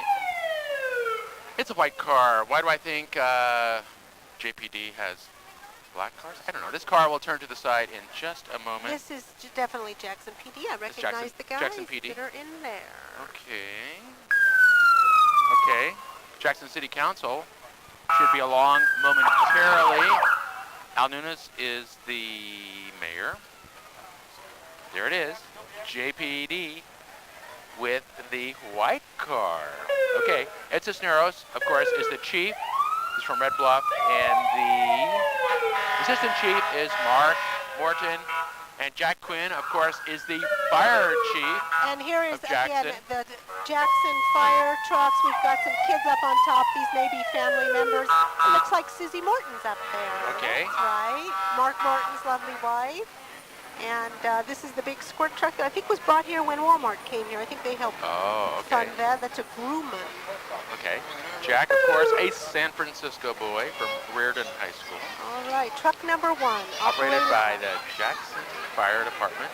It's a white car. Why do I think JPD has black cars? I don't know. This car will turn to the side in just a moment. This is definitely Jackson PD. I recognize the guys Jackson PD. that are in there. Okay. Okay. Jackson City Council should be along momentarily. Al Nunes is the mayor. There it is. JPD with the white car. Okay. Ed Cisneros, of course, is the chief. He's from Red Bluff. And the assistant chief is Mark Morton. And Jack Quinn, of course, is the fire chief. And here is, of Jackson. again, the Jackson fire trucks. We've got some kids up on top. These may be family members. It looks like Susie Morton's up there. Okay. That's right. Mark Morton's lovely wife. And this is the big squirt truck that I think was brought here when Walmart came here. I think they helped fund that. That's a Grumman. Okay. Jack, of course, a San Francisco boy from Reardon High School. All right. Truck number 1. Operated by the Jackson Fire Department.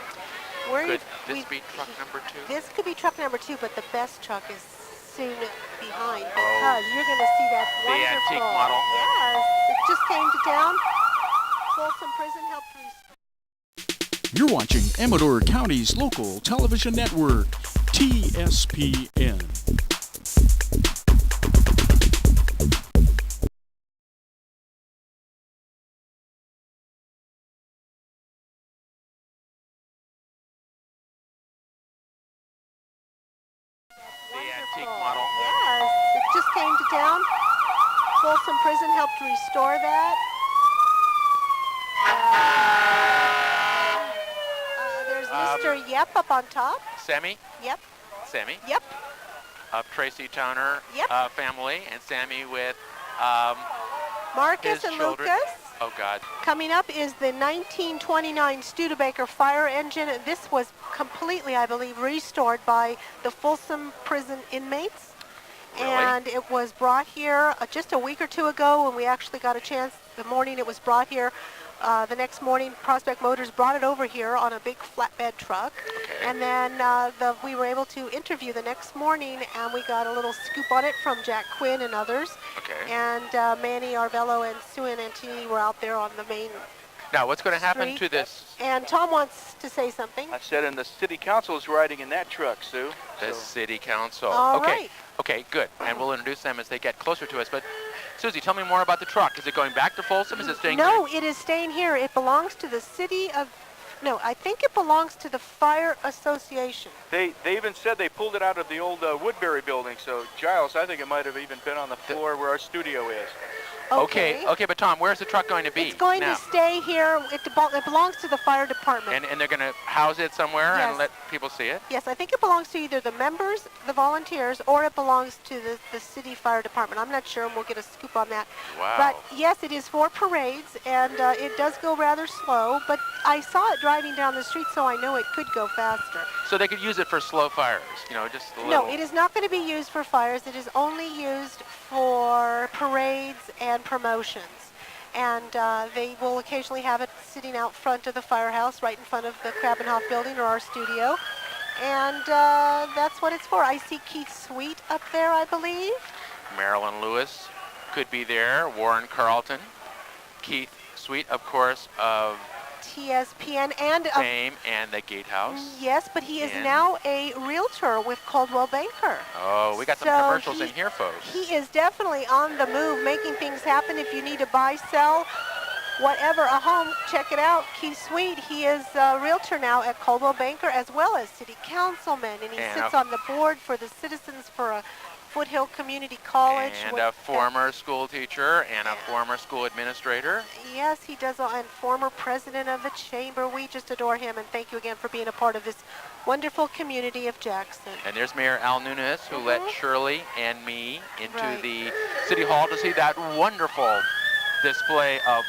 Could this be truck number 2? This could be truck number 2, but the best truck is soon behind because you're going to see that wonderful. The antique model. Yes. It just came to town. Folsom Prison helped restore. You're watching Amador County's local television network, TSPN. Antique model. Yes, it just came to town. Folsom Prison helped restore that. There's Mr. Yep up on top. Sammy? Yep. Sammy? Yep. Of Tracy Towner family, and Sammy with Marcus his and children. Lucas. Oh, God. Coming up is the 1929 Studebaker fire engine. This was completely, I believe, restored by the Folsom Prison inmates. Really? And it was brought here just a week or two ago when we actually got a chance. The morning it was brought here. The next morning, Prospect Motors brought it over here on a big flatbed truck. Okay. And then we were able to interview the next morning, and we got a little scoop on it from Jack Quinn and others. Okay. And Manny Arbello and Sue and Antini were out there on the main Now, what's going to happen street. to this? And Tom wants to say something. I said, and the city council is riding in that truck, Sue. The city council. All okay. right. Okay, good. And we'll introduce them as they get closer to us. But Susie, tell me more about the truck. Is it going back to Folsom? Is it staying No, it is staying here. It belongs to the city of, no, I think it belongs to the Fire Association. They even said they pulled it out of the old Woodbury building. So, Giles, I think it might have even been on the floor where our studio is. Okay, but Tom, where's the truck going to be? It's going now? to stay here. It belongs to the fire department. And they're going to house it somewhere Yes. and let people see it? Yes, I think it belongs to either the members, the volunteers, or it belongs to the city fire department. I'm not sure, and we'll get a scoop on that. Wow. But yes, it is for parades, and it does go rather slow, but I saw it driving down the street, so I know it could go faster. So they could use it for slow fires, you know, just a No, little. it is not going to be used for fires. It is only used for parades and promotions. And they will occasionally have it sitting out front of the firehouse, right in front of the Krabbenhof building or our studio. And that's what it's for. I see Keith Sweet up there, I believe. Marilyn Lewis could be there. Warren Carlton. Keith Sweet, of course, of TSPN and Fame and the Gatehouse. Yes, but he is And- now a realtor with Coldwell Banker. Oh, we got some So commercials in here, folks. He is definitely on the move, making things happen. If you need to buy, sell, whatever, a home, check it out. Keith Sweet, he is a realtor now at Coldwell Banker as well as city councilman, and he And sits a- on the board for the Citizens for a Foothill Community College. And with- a former school teacher and a former school administrator. Yes, he does, and former president of the chamber. We just adore him, and thank you again for being a part of this wonderful community of Jackson. And there's Mayor Al Nunes, who let Shirley and me into Right. the City Hall to see that wonderful display of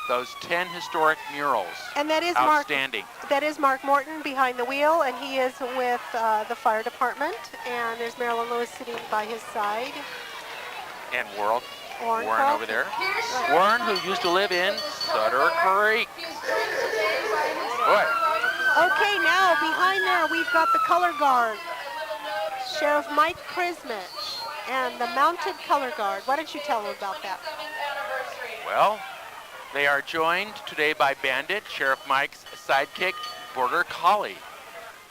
those 10 historic murals. And that is outstanding. That is Mark Morton behind the wheel, and he is with the fire department. And there's Marilyn Lewis sitting by his side. And Warren Carlton. over there. Warren, who used to live in Sutter Creek. Boy. Okay, now behind there we've got the color guard, Sheriff Mike Prismich, and the Mounted Color Guard. Why don't you tell them about that? Well, they are joined today by Bandit, Sheriff Mike's sidekick, Border Collie.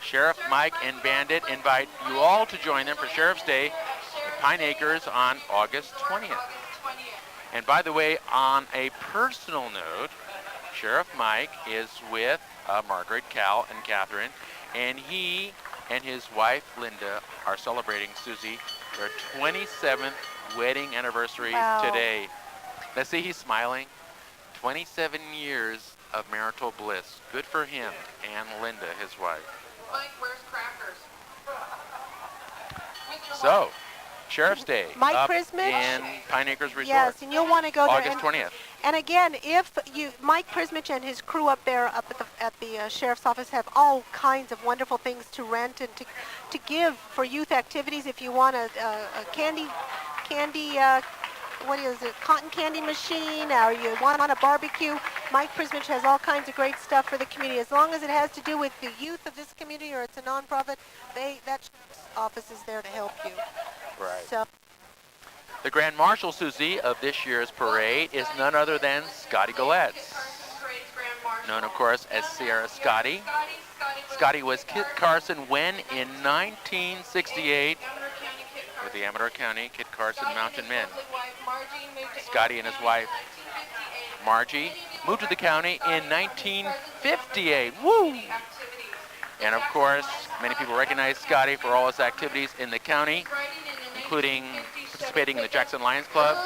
Sheriff Mike and Bandit invite you all to join them for Sheriff's Day at Pine Acres on August 20th. And by the way, on a personal note, Sheriff Mike is with Margaret, Cal, and Catherine, and he and his wife, Linda, are celebrating, Susie, their 27th wedding anniversary today. Let's see, he's smiling. 27 years of marital bliss. Good for him and Linda, his wife. Mike, where's crackers? So, Sheriff's Day Mike up Prismich? in Pine Acres Resort. Yes, and you'll want to go there. August 20th. And again, if you, Mike Prismich and his crew up there up at the sheriff's office have all kinds of wonderful things to rent and to give for youth activities. If you want a candy, what is it, cotton candy machine, or you want on a barbecue, Mike Prismich has all kinds of great stuff for the community. As long as it has to do with the youth of this community or it's a nonprofit, that office is there to help you. Right. So. The Grand Marshal, Susie, of this year's parade is none other than Scotty Galetz, known, of course, as Sierra Scotty. Scotty was Kit Carson when in 1968 with the Amador County Kit Carson Mountain Men. Scotty and his wife, Margie, moved to the county in 1958. Woo! And of course, many people recognize Scotty for all his activities in the county, including participating in the Jackson Lions Club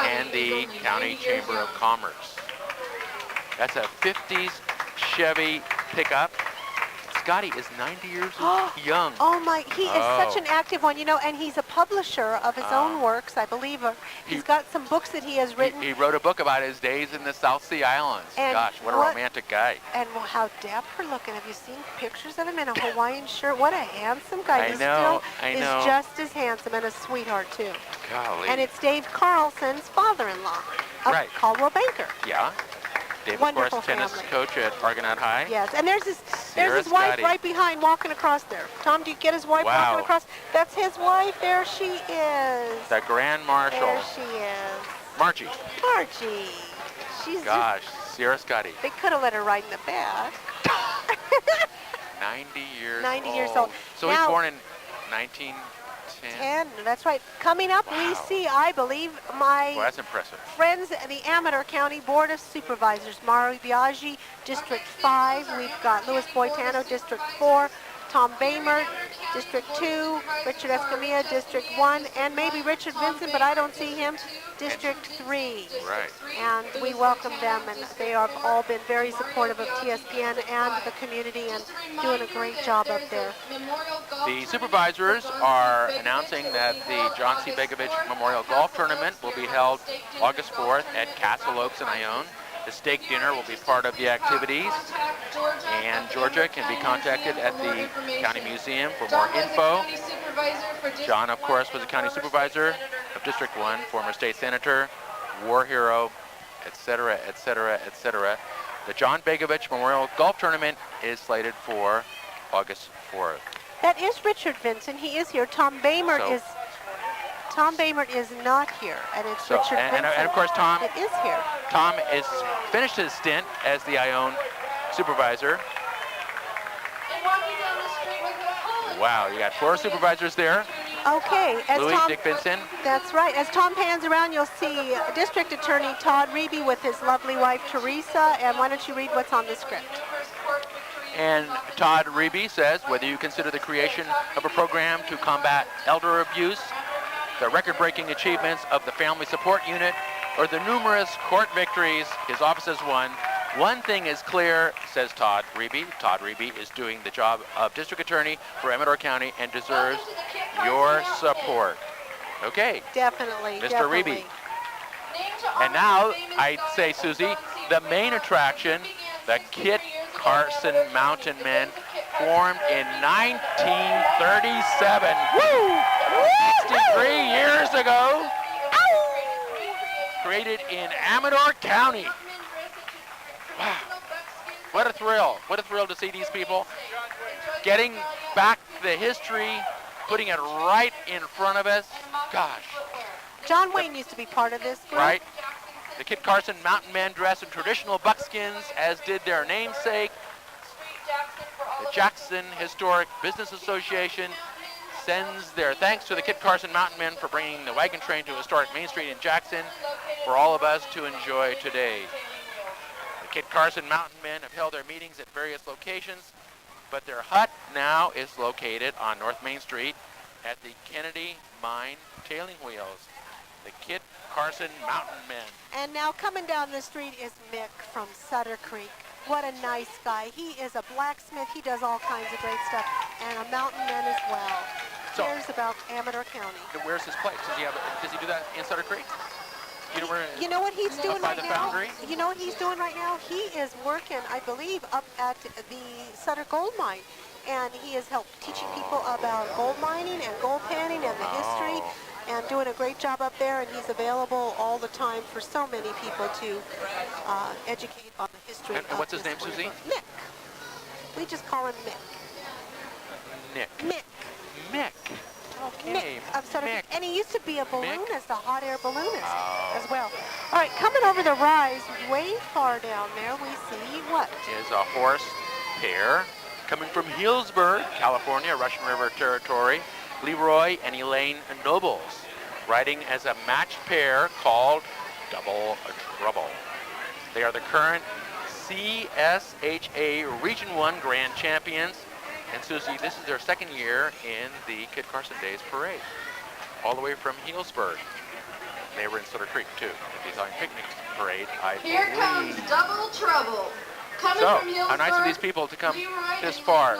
and the County Chamber of Commerce. That's a 50s Chevy pickup. Scotty is 90 years young. Oh my, he is such an active one, you know, and he's a publisher of his own works, I believe. He's got some books that he has written. He wrote a book about his days in the South Sea Islands. And gosh, what a romantic guy. And how dapper looking. Have you seen pictures of him in a Hawaiian shirt? What a handsome guy. I He know, still I is know. just as handsome and a sweetheart, too. Golly. And it's Dave Carlson's father-in-law, Right. Caldwell Banker. Yeah. Dave, Wonderful of course, tennis family. coach at Argonaut High. Yes, and there's his Sierra wife Scotty. right behind walking across there. Tom, do you get his wife Wow. walking across? That's his wife. There she is. The Grand Marshal. There she is. Margie. Margie. She's Gosh, Sierra Scotty. They could have let her ride in the back. 90 years 90 years old. So Now- he's born in 1910. 10, that's right. Coming up, we see, I believe, my Well, that's impressive. friends at the Amador County Board of Supervisors. Mari Biaggi, District 5. We've got Louis Boitano, District 4. Tom Baymert, District 2. Richard Escamilla, District 1. And maybe Richard Vincent, but I don't see him, District 3. Right. And we welcome them, and they have all been very supportive of TSPN and the community and doing a great job up there. The supervisors are announcing that the John C. Begovich Memorial Golf Tournament will be held August 4th at Castle Oaks in Ione. The steak dinner will be part of the activities, and Georgia can be contacted at the County Museum for more info. John, of course, was a county supervisor of District 1, former state senator, war hero, etc., etc., etc. The John Begovich Memorial Golf Tournament is slated for August 4th. That is Richard Vincent. He is here. Tom Baymert is not here, and it's So, Richard Vincent. and of course, Tom. It is here. Tom is finished his stint as the Ione supervisor. Wow, you got 4 supervisors there. Okay, as Louis, Tom, Dick Vincent. That's right. As Tom pans around, you'll see District Attorney Todd Reeby with his lovely wife Teresa. And why don't you read what's on the script? And Todd Reeby says, whether you consider the creation of a program to combat elder abuse, the record-breaking achievements of the Family Support Unit, or the numerous court victories his office has won, one thing is clear, says Todd Reeby. Todd Reeby is doing the job of District Attorney for Amador County and deserves your support. Okay. Definitely. Mr. Reeby. And now, I'd say, Susie, the main attraction, the Kit Carson Mountain Men, formed in 1937. Woo! 63 years ago. Created in Amador County. Wow. What a thrill. What a thrill to see these people getting back the history putting it right in front of us. Gosh. John Wayne used to be part of this group. Right. The Kit Carson Mountain Men dress in traditional buckskins, as did their namesake. The Jackson Historic Business Association sends their thanks to the Kit Carson Mountain Men for bringing the wagon train to historic Main Street in Jackson for all of us to enjoy today. The Kit Carson Mountain Men have held their meetings at various locations, but their hut now is located on North Main Street at the Kennedy Mine Tailing Wheels. The Kit Carson Mountain Men. And now coming down the street is Mick from Sutter Creek. What a nice guy. He is a blacksmith. He does all kinds of great stuff. And a mountain man as well. So, cares about Amador County. Where's his place? Does he do that in Sutter Creek? You know what he's doing right now? Foundry? You know what he's doing right now? He is working, I believe, up at the Sutter Gold Mine. And he is teaching people about gold mining and gold panning and the history, and doing a great job up there. And he's available all the time for so many people to educate on the history. And what's his name, Susie? Mick. We just call him Mick. Nick. Mick. Okay. Mick of Sutter Creek. And he used to be a balloonist, a hot air balloonist as well. Oh. All right, coming over the rise, way far down there, we see what? Is a horse pair coming from Healdsburg, California, Russian River Territory. Leroy and Elaine Nobles, riding as a matched pair called Double Trouble. They are the current CSHA Region 1 Grand Champions. And Susie, this is their second year in the Kit Carson Days Parade, all the way from Healdsburg. They were in Sutter Creek, too, at the Italian Picnic Parade, I Here believe. comes Double Trouble. Coming So, from Healdsburg, how nice of these people to come this far.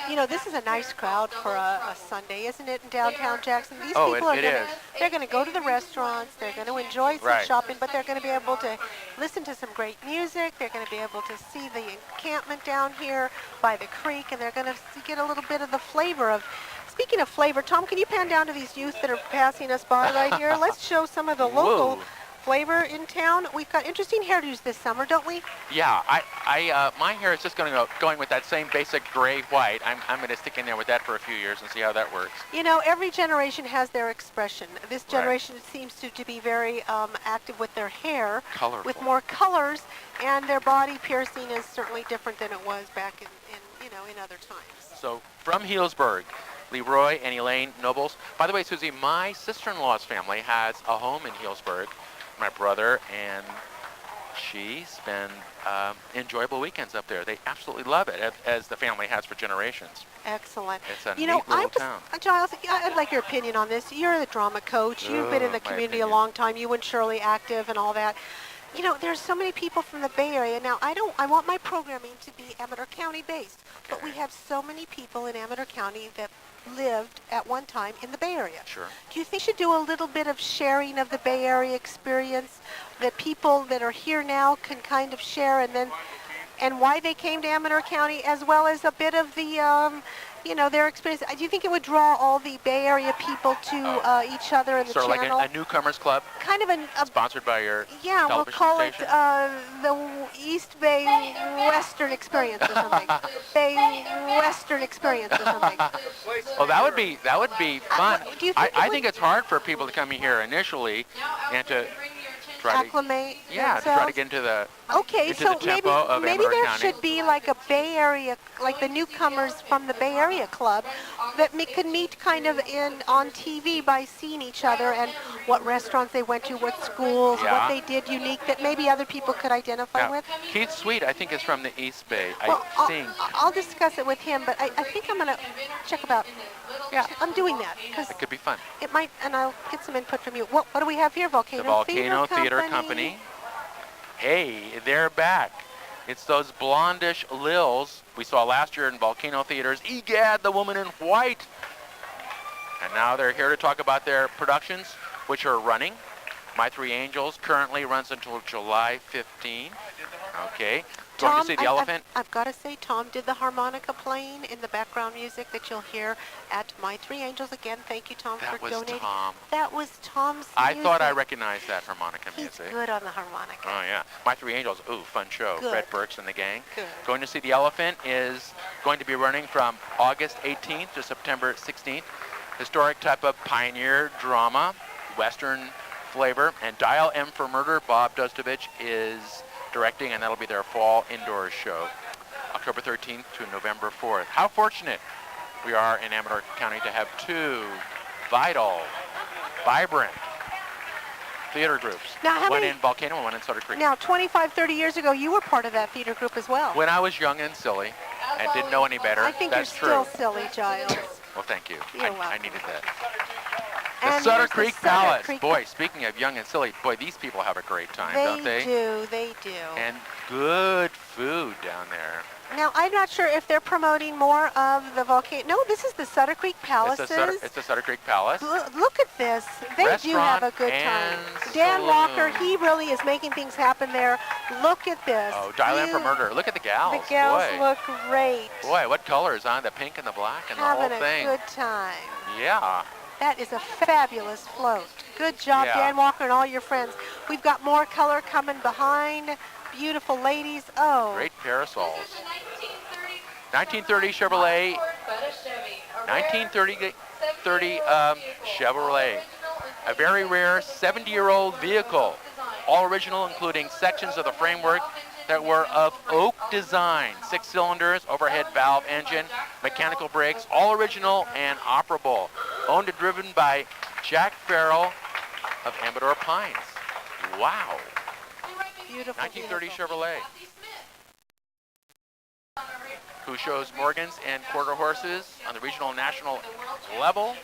You know, this is a nice crowd for a Sunday, isn't it, in downtown Jackson? These Oh, people they're going to go to the restaurants, they're going to enjoy some shopping, but they're going to be able to listen to some great music, they're going to be able to see the encampment down here by the creek, and they're going to get a little bit of the flavor of. Speaking of flavor, Tom, can you pan down to these youth that are passing us by right here? Let's show some of the local flavor in town. We've got interesting hairdos this summer, don't we? Yeah, my hair is just going with that same basic gray-white. I'm going to stick in there with that for a few years and see how that works. You know, every generation has their expression. This generation seems to be very active with their hair, colorful, with more colors, and their body piercing is certainly different than it was back in other times. So from Healdsburg, Leroy and Elaine Nobles. By the way, Susie, my sister-in-law's family has a home in Healdsburg. My brother and she spend enjoyable weekends up there. They absolutely love it, as the family has for generations. Excellent. It's a neat little town. Giles, I'd like your opinion on this. You're the drama coach. You've been in the community a long time. You and Shirley active and all that. You know, there's so many people from the Bay Area. Now, I want my programming to be Amador County based, but we have so many people in Amador County that lived at one time in the Bay Area. Sure. Do you think we should do a little bit of sharing of the Bay Area experience that people that are here now can kind of share, and why they came to Amador County, as well as a bit of the their experience? Do you think it would draw all the Bay Area people to each other in the channel? Sort of like a newcomers club? Kind of sponsored by your we'll call station? it the East Bay Western Experience or something. Bay Western Experience or something. Well, that would be fun. Do you think I think it's hard for people to come here initially and to try acclimate to try to get into the tempo of maybe Amador there County. should be like a Bay Area, like the newcomers from the Bay Area Club that could meet kind of on TV by seeing each other and what restaurants they went to, what schools, what they did unique that maybe other people could identify with. Keith Sweet, I think, is from the East Bay. I'll discuss it with him, but I think I'm going to check about. Yeah, I'm doing that because it could be fun. It might, and I'll get some input from you. What do we have here? The Volcano Theater Company. Hey, they're back. It's those blondish lils we saw last year in Volcano Theaters. Egad, the Woman in White. And now they're here to talk about their productions, which are running. My Three Angels currently runs until July 15. Okay. Going to see the elephant. I've got to say, Tom did the harmonica playing in the background music that you'll hear at My Three Angels. Again, thank you, Tom, for donating. Tom. That was Tom's I music. thought I recognized that harmonica music. He's good on the harmonica. Oh, yeah. My Three Angels. Ooh, fun show. Good. Fred Burks and the gang. Good. Going to see the elephant is going to be running from August 18th to September 16th. Historic type of pioneer drama, Western flavor. And Dial M for Murder, Bob Dostovich is directing, and that'll be their fall indoors show, October 13th to November 4th. How fortunate we are in Amador County to have two vital, vibrant theater groups. Now, one in Volcano and one in Sutter Creek. Now, 25, 30 years ago, you were part of that theater group as well. When I was young and silly and didn't know any better, I think that's you're true. still silly, Giles. Well, thank you. You're welcome. I needed that. The And Sutter here's the Creek Sutter Palace. Creek- Boy, speaking of young and silly, boy, these people have a great time, don't they? They do. And good food down there. Now, I'm not sure if they're promoting more of the volcano. No, this is the Sutter Creek Palaces. It's the Sutter Creek Palace. Look at this. They do have a good time. Dan Walker, he really is making things happen there. Look at this. Oh, Dial M for Murder. Look at the gals. The gals Boy. look great. Boy, what colors, huh? The pink and the black and the whole Having thing. a good time. Yeah. That is a fabulous float. Good job, Yeah. Dan Walker and all your friends. We've got more color coming behind. Beautiful ladies. Oh. Great parasols. 1930 Chevrolet. 1930 Chevrolet. A very rare 70-year-old vehicle. All original, including sections of the framework that were of oak design. 6 cylinders, overhead valve engine, mechanical brakes, all original and operable. Owned and driven by Jack Farrell of Amador Pines. Wow. Beautiful. 1930 Chevrolet. Who shows Morgans and quarter horses on the regional and national level.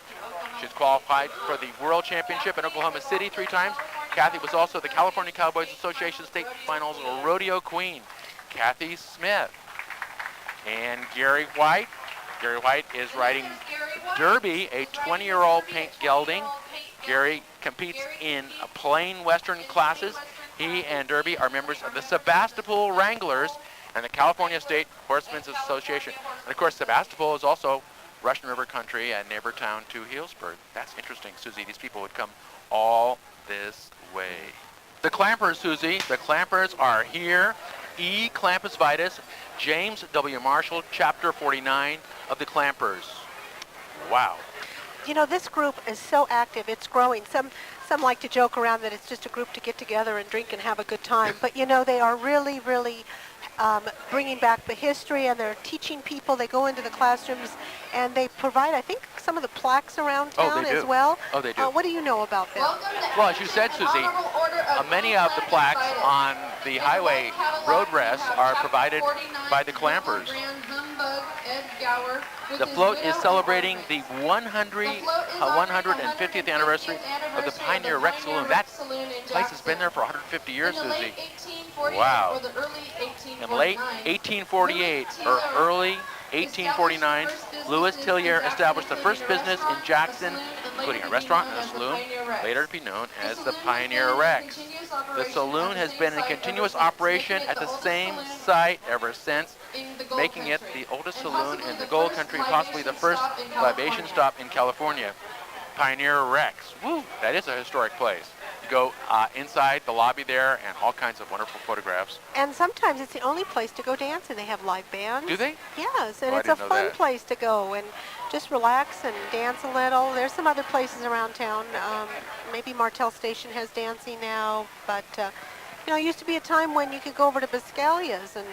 She's qualified for the World Championship in Oklahoma City 3 times. Kathy was also the California Cowboys Association State Finals Rodeo Queen. Kathy Smith. And Gary White. Gary White is riding Derby, a 20-year-old paint gelding. Gary competes in plain Western classes. He and Derby are members of the Sebastopol Wranglers and the California State Horsemen's Association. And of course, Sebastopol is also Russian River country and neighbor town to Healdsburg. That's interesting, Susie. These people would come all this way. The Clampers, Susie. The Clampers are here. E. Clampus Vitus, James W. Marshall, Chapter 49 of the Clampers. Wow. You know, this group is so active. It's growing. Some like to joke around that it's just a group to get together and drink and have a good time. But, you know, they are really, really bringing back the history, and they're teaching people. They go into the classrooms, and they provide, I think, some of the plaques around town as well. Oh, they do. What do you know about them? Well, as you said, Susie, many of the plaques on the highway road rests are provided by the Clampers. The float is celebrating the 150th anniversary of the Pioneer Rex Saloon. That place has been there for 150 years, Susie. Wow. In late 1848 or early 1849, Louis Tillier established the first business in Jackson, including a restaurant and a saloon, later to be known as the Pioneer Rex. The saloon has been in continuous operation at the same site ever since, making it the oldest saloon in the Gold Country, possibly the first libation stop in California. Pioneer Rex. Woo, that is a historic place. You go inside the lobby there, and all kinds of wonderful photographs. And sometimes it's the only place to go dancing. They have live bands. Do they? Yes, and Oh, I it's a didn't know fun that. place to go and just relax and dance a little. There's some other places around town. Maybe Martell Station has dancing now, but you know, it used to be a time when you could go over to Biscalia's and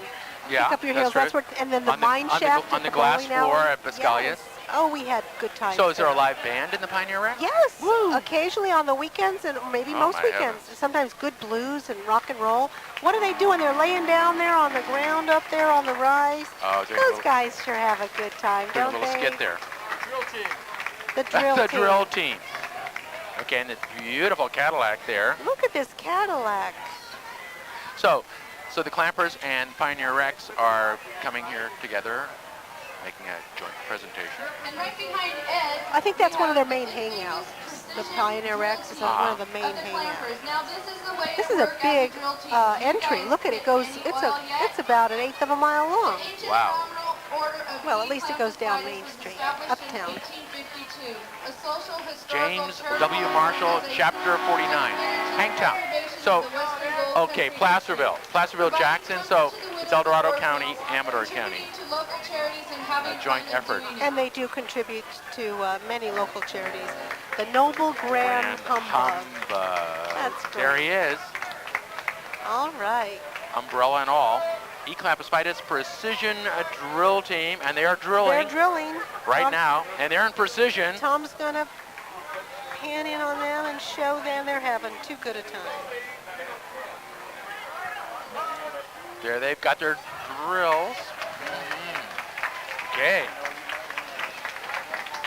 pick up your heels. That's That's where, and then the mine shaft on the glass floor at Biscalia's. Yes. Oh, we had good times. So is there a there. live band in the Pioneer Rex? Yes, occasionally on the weekends and maybe Oh, most my weekends. heavens. Sometimes good blues and rock and roll. What are they doing? They're laying down there on the ground up there on the rise. Oh, Those guys sure have a good time, doing don't a little they? skit there. The drill the team. drill team. Okay, and the beautiful Cadillac there. Look at this Cadillac. So the Clampers and Pioneer Rex are coming here together, making a joint presentation. And right behind Ed, I think that's one of their main hangouts. The Pioneer Rex is one of the main hangouts. This is a big entry. Look at it goes. It's about 1/8 of a mile long. Wow. Well, at least it goes down Main Street, uptown. James W. Marshall, Chapter 49, Hangtown. So, okay, Placerville, Jackson. So it's El Dorado County, Amador County. A joint effort. And they do contribute to many local charities. The Noble Grand Humbug. That's great. There he is. All right. Umbrella and all. E-Clampus Vitus Precision Drill Team, and they are drilling. They're drilling. Right now, and they're in precision. Tom's going to pan in on them and show them they're having too good a time. There they've got their drills. Okay.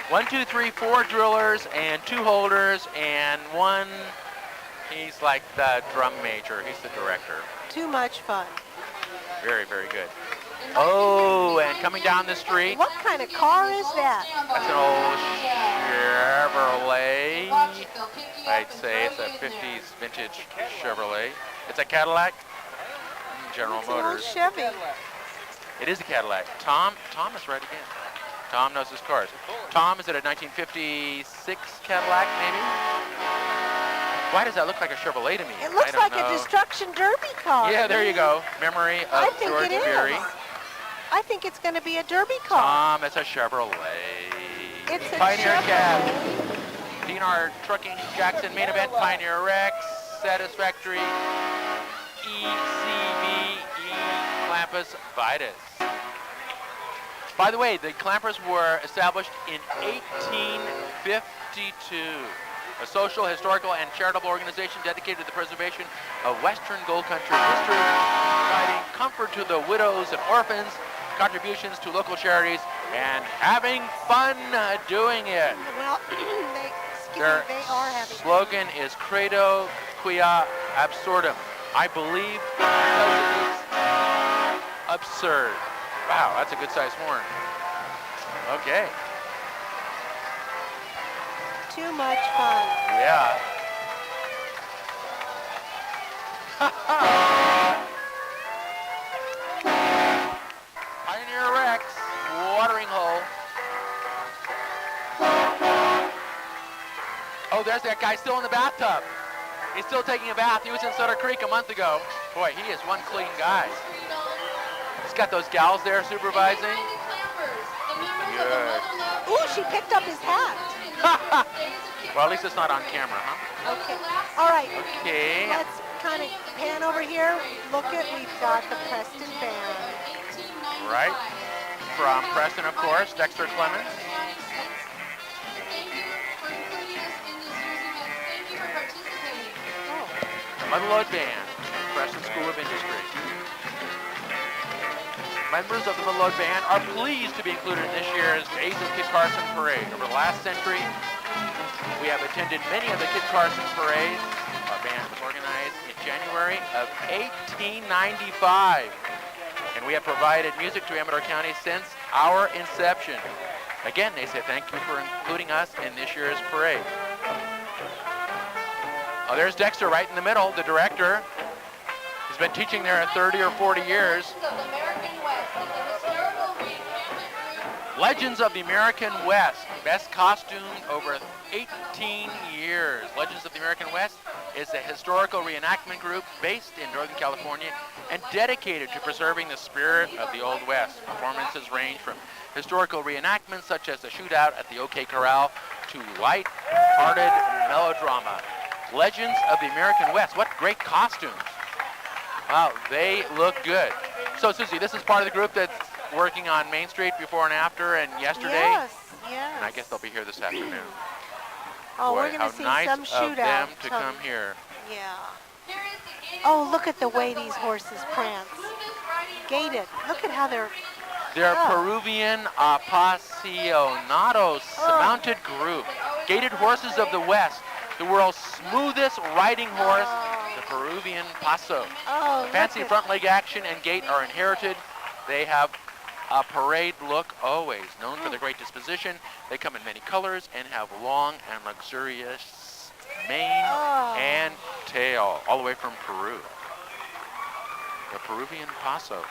1, 2, 3, 4 drillers and 2 holders and 1, he's like the drum major, he's the director. Too much fun. Very, very good. Oh, and coming down the street. What kind of car is that? That's an old Chevrolet. I'd say it's a 50s vintage Chevrolet. It's a Cadillac. General Motors. It's an old Chevy. It is a Cadillac. Tom is right again. Tom knows his cars. Tom, is it a 1956 Cadillac, maybe? Why does that look like a Chevrolet to me? It looks like a Destruction Derby car. Yeah, there you go. Memory of George Berry. I think it's going to be a Derby car. Tom, it's a Chevrolet. It's a Pioneer Chevrolet. Cab. DNR Trucking Jackson main event. Pioneer Rex. Satisfactory. ECV E-Clampus Vitus. By the way, the Clampers were established in 1852. A social, historical, and charitable organization dedicated to the preservation of Western Gold Country history, providing comfort to the widows and orphans, contributions to local charities, and having fun doing it. Well, Their they are having slogan is Credo Quia Absurdum. I believe because it is absurd. Wow, that's a good sized horn. Okay. Too much fun. Yeah. Pioneer Rex, watering hole. Oh, there's that guy still in the bathtub. He's still taking a bath. He was in Sutter Creek a month ago. Boy, he is one clean guy. He's got those gals there supervising. Good. Ooh, she picked up his hat. Well, at least it's not on camera, huh? Okay. All right. Okay. Let's kind of pan over here. Look at, we've got the Preston Band. Right. From Preston, of course, Dexter Clemens. Motherlode Band, Preston School of Industry. Members of the Motherlode Band are pleased to be included in this year's Days of Kit Carson Parade. Over the last century, we have attended many of the Kit Carson parades. Our band was organized in January of 1895. And we have provided music to Amador County since our inception. Again, they say thank you for including us in this year's parade. Oh, there's Dexter right in the middle, the director. He's been teaching there 30 or 40 years. Legends of the American West, best costume over 18 years. Legends of the American West is a historical reenactment group based in Northern California and dedicated to preserving the spirit of the Old West. Performances range from historical reenactments such as the shootout at the OK Corral to light-hearted melodrama. Legends of the American West, what great costumes. Wow, they look good. So Susie, this is part of the group that's working on Main Street before and after and yesterday. Yes, yes. And I guess they'll be here this afternoon. Oh, Boy, we're going to see nice some shootout. of them to come here. Yeah. Oh, look at the way these horses prance. Gated. Look at how they're... They're Peruvian Apasionados mounted group. Gated horses of the West. The world's smoothest riding horse, the Peruvian Paso. Oh, Fancy front leg action and gait are inherited. They have a parade look always. Known for their great disposition, they come in many colors and have long and luxurious mane and tail, all the way from Peru. The Peruvian paso.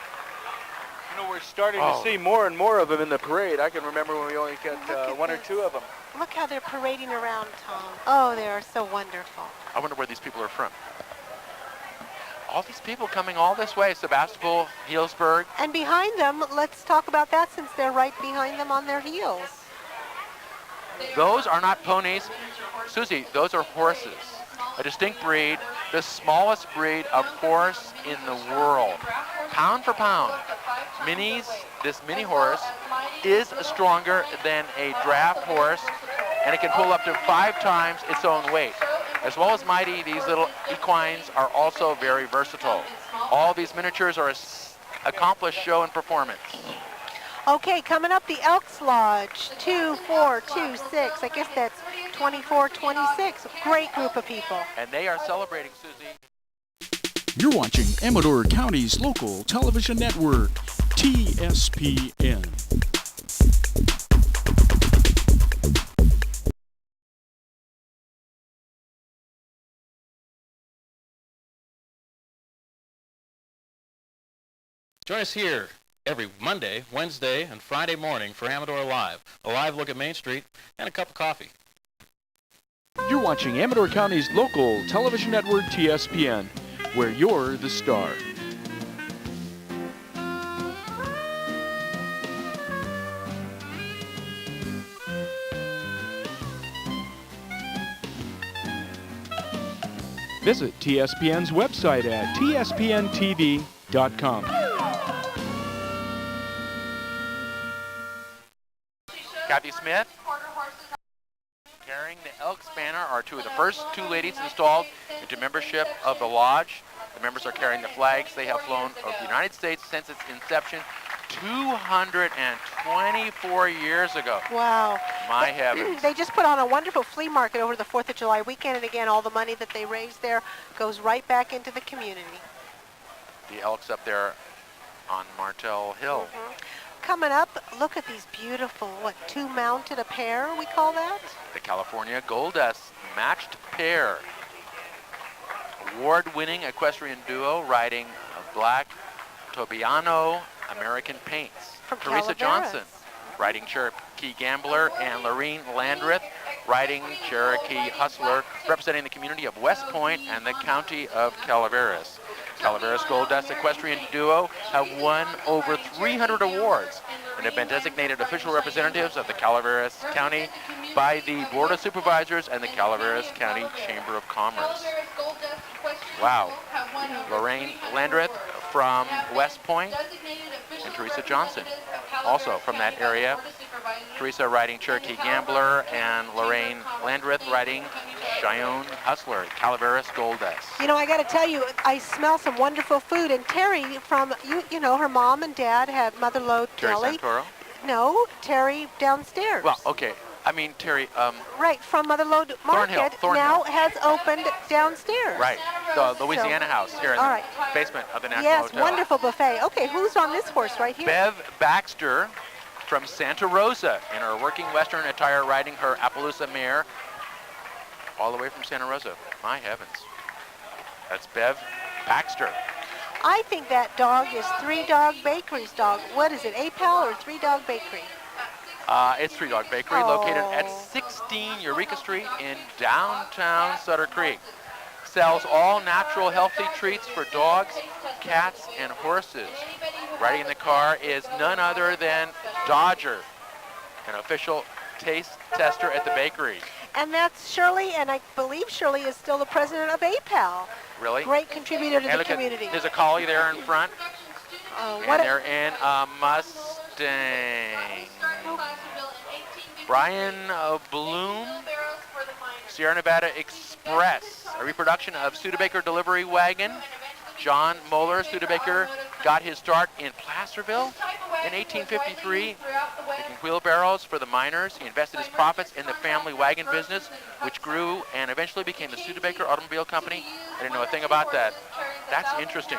You know, we're starting to see more and more of them in the parade. I can remember when we only got one or two of them. Look how they're parading around, Tom. Oh, they are so wonderful. I wonder where these people are from. All these people coming all this way, Sebastopol, Healdsburg. And behind them, let's talk about that since they're right behind them on their heels. Those are not ponies. Susie, those are horses. A distinct breed, the smallest breed of horse in the world. Pound for pound, this mini horse is stronger than a draft horse, and it can pull up to 5 times its own weight. As well as mighty, these little equines are also very versatile. All these miniatures are accomplished show and performance. Okay, coming up, the Elks Lodge, 2426. I guess that's 2426. Great group of people. And they are celebrating, Susie. You're watching Amador County's local television network, TSPN. Join us here every Monday, Wednesday, and Friday morning for Amador Live, a live look at Main Street, and a cup of coffee. You're watching Amador County's local television network, TSPN, where you're the star. Visit TSPN's website at tspntv.com. Kathy Smith, carrying the Elks banner, are two of the first two ladies installed into membership of the lodge. The members are carrying the flags. They have flown over the United States since its inception 224 years ago. Wow. My heavens. They just put on a wonderful flea market over the 4th of July weekend, and again, all the money that they raise there goes right back into the community. The Elks up there on Martell Hill. Coming up, look at these beautiful, two-mounted a pair, we call that? The California Gold Dust matched pair. Award-winning equestrian duo riding a black Tobiano American paints. From Teresa Johnson riding Cherokee Gambler, and Lorene Landreth riding Cherokee Hustler, representing the community of West Point and the county of Calaveras. Calaveras Gold Dust Equestrian Duo have won over 300 awards and have been designated official representatives of the Calaveras County by the Board of Supervisors and the Calaveras County Chamber of Commerce. Wow. Lorraine Landreth from West Point and Teresa Johnson, also from that area. Teresa riding Cherokee Gambler and Lorraine Landreth riding Cheyenne Hustler, Calaveras Gold Dust. You know, I got to tell you, I smell some wonderful food. And Terry from, you know, her mom and dad have Mother Lode Terry Deli. Santoro? No, Terry downstairs. Well, okay. I mean, Terry, right, from Mother Lode Market now has opened downstairs. Right, the Louisiana House here in the basement of the National Hotel. Yes, wonderful buffet. Okay, who's on this horse right here? Bev Baxter from Santa Rosa in her working Western attire riding her Appaloosa mare all the way from Santa Rosa. My heavens. That's Bev Baxter. I think that dog is Three Dog Bakery's dog. What is it, A-Pal or Three Dog Bakery? It's Three Dog Bakery, located at 16 Eureka Street in downtown Sutter Creek. Sells all natural, healthy treats for dogs, cats, and horses. Riding in the car is none other than Dodger, an official taste tester at the bakery. And that's Shirley, and I believe Shirley is still the president of A-Pal. Really? Great contributor to the community. There's a collie there in front. And they're in a Mustang. Brian Bloom, Sierra Nevada Express, a reproduction of Studebaker delivery wagon. John Moeller, Studebaker, got his start in Placerville in 1853, making wheelbarrows for the miners. He invested his profits in the family wagon business, which grew and eventually became the Studebaker Automobile Company. I didn't know a thing about that. That's interesting.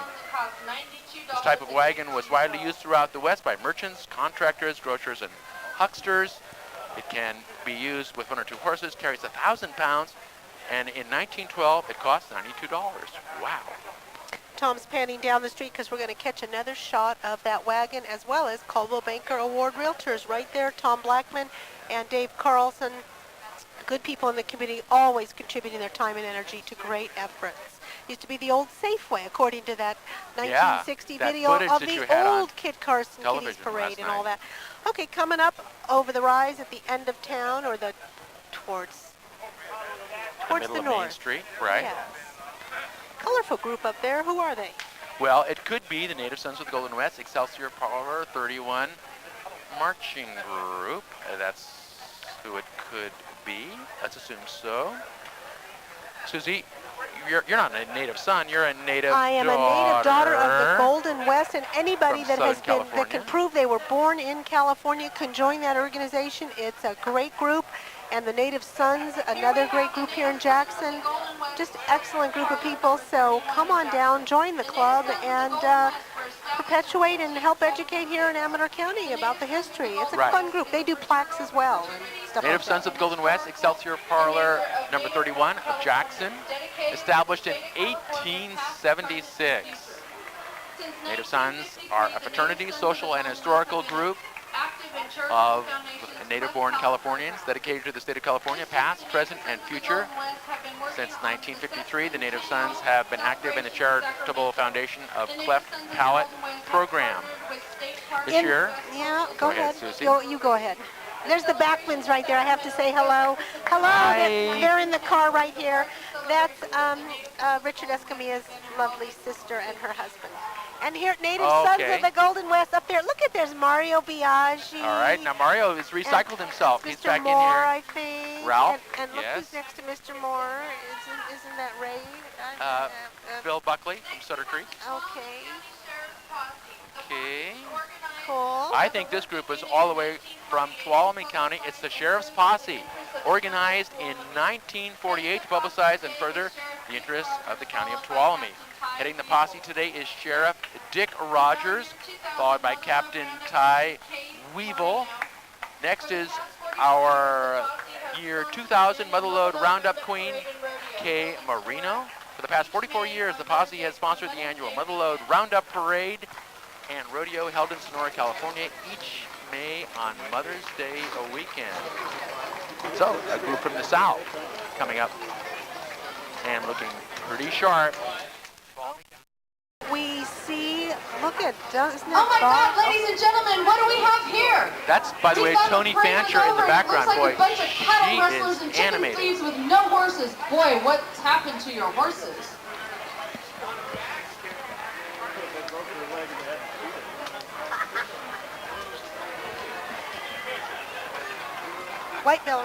This type of wagon was widely used throughout the West by merchants, contractors, grocers, and hucksters. It can be used with 1 or 2 horses, carries 1,000 pounds, and in 1912 it cost $92. Wow. Tom's panning down the street because we're going to catch another shot of that wagon, as well as Coldwell Banker Award Realtors right there. Tom Blackman and Dave Carlson, good people in the community, always contributing their time and energy to great efforts. Used to be the old Safeway, according to that 1960 that video footage of that you the had on old Kit Carson Kitties television Parade last and all night. that. Okay, coming up over the rise at the end of town, or towards Middle the of north. Main Street, right? Yes. Colorful group up there. Who are they? Well, it could be the Native Sons of the Golden West, Excelsior Power 31 Marching Group. That's who it could be. Let's assume so. Susie, you're not a native son. You're a native daughter. I am a native daughter of the Golden West, and anybody From that has Southern been that can prove they were born in California can join that organization. It's a great group. And the Native Sons, another great group here in Jackson. Just excellent group of people. So come on down, join the club, and perpetuate and help educate here in Amador County about the history. It's a fun group. They do plaques as well and stuff Native like Sons of the Golden West, Excelsior Parlor number 31 of Jackson, established in 1876. Native Sons are a fraternity, social, and historical group of native-born Californians dedicated to the state of California, past, present, and future. Since 1953, the Native Sons have been active in the charitable foundation of Cleft Palate program. This year, yeah, go ahead. Susie. You go ahead. There's the Backmans right there. I have to say hello. Hello. Hi. They're in the car right here. That's Richard Escamilla's lovely sister and her husband. And here, Native Sons of the Golden West up there. Look at, there's Mario Biaggi. All right, now Mario has recycled himself. He's back Moore, in here. I think. Ralph, and look yes. who's next to Mr. Moore. Isn't that Ray? Bill Buckley from Sutter Creek. Okay. Okay. Cool. I think this group is all the way from Tuolumne County. It's the Sheriff's Posse, organized in 1948 to publicize and further the interests of the county of Tuolumne. Heading the posse today is Sheriff Dick Rogers, followed by Captain Ty Weevil. Next is our year 2000 Motherlode Roundup Queen, Kay Marino. For the past 44 years, the posse has sponsored the annual Motherlode Roundup Parade and rodeo held in Sonora, California, each May on Mother's Day a weekend. So, a group from the South coming up and looking pretty sharp. We see, look at, doesn't it? Oh my God, ladies and gentlemen, what do we have here? That's, by the way, Tony Fancher in the background. Looks like Boy, a bunch of cattle rustlers she and is chicken animated. thieves with no horses. Boy, what's happened to your horses? White Bill.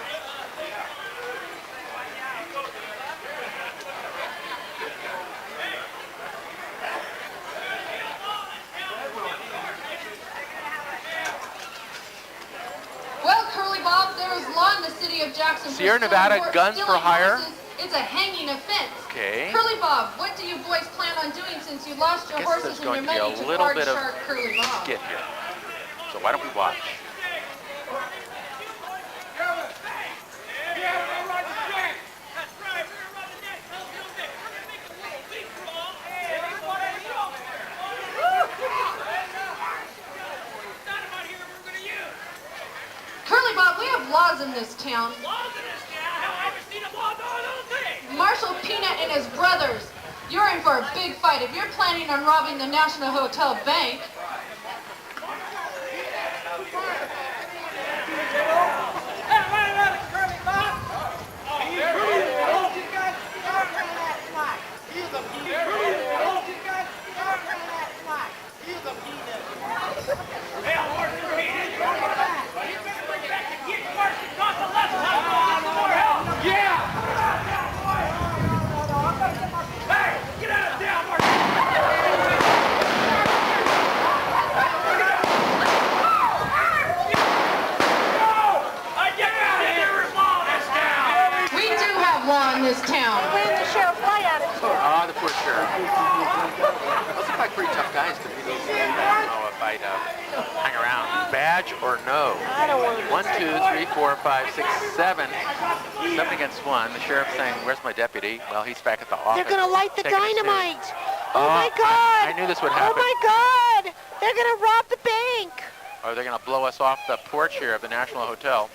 Well, Curly Bob, there is law in the city of Jackson. Sierra Nevada Guns for Hire. It's a hanging offense. Okay. Curly Bob, what do you boys plan on doing since you lost your I guess horses there's and going your to be money a to little Card bit of Shark Curly Bob? skit here. So why don't we watch? Curly Bob, we have laws in this town. Marshal Peanut and his brothers, you're in for a big fight. If you're planning on robbing the National Hotel Bank, we do have law in this town. Ran the sheriff right out of town. The for sure. Those look like pretty tough guys to me. I don't know if I'd hang around. Badge or no? I don't want to. 1, 2, 3, 4, 5, 6, 7. 7 against 1. The sheriff's saying, "Where's my deputy?" Well, he's back at the office. They're going to light the taking his dynamite. seat. Oh my God. I knew this would happen. Oh my God. They're going to rob the bank. Or they're going to blow us off the porch here of the National Hotel.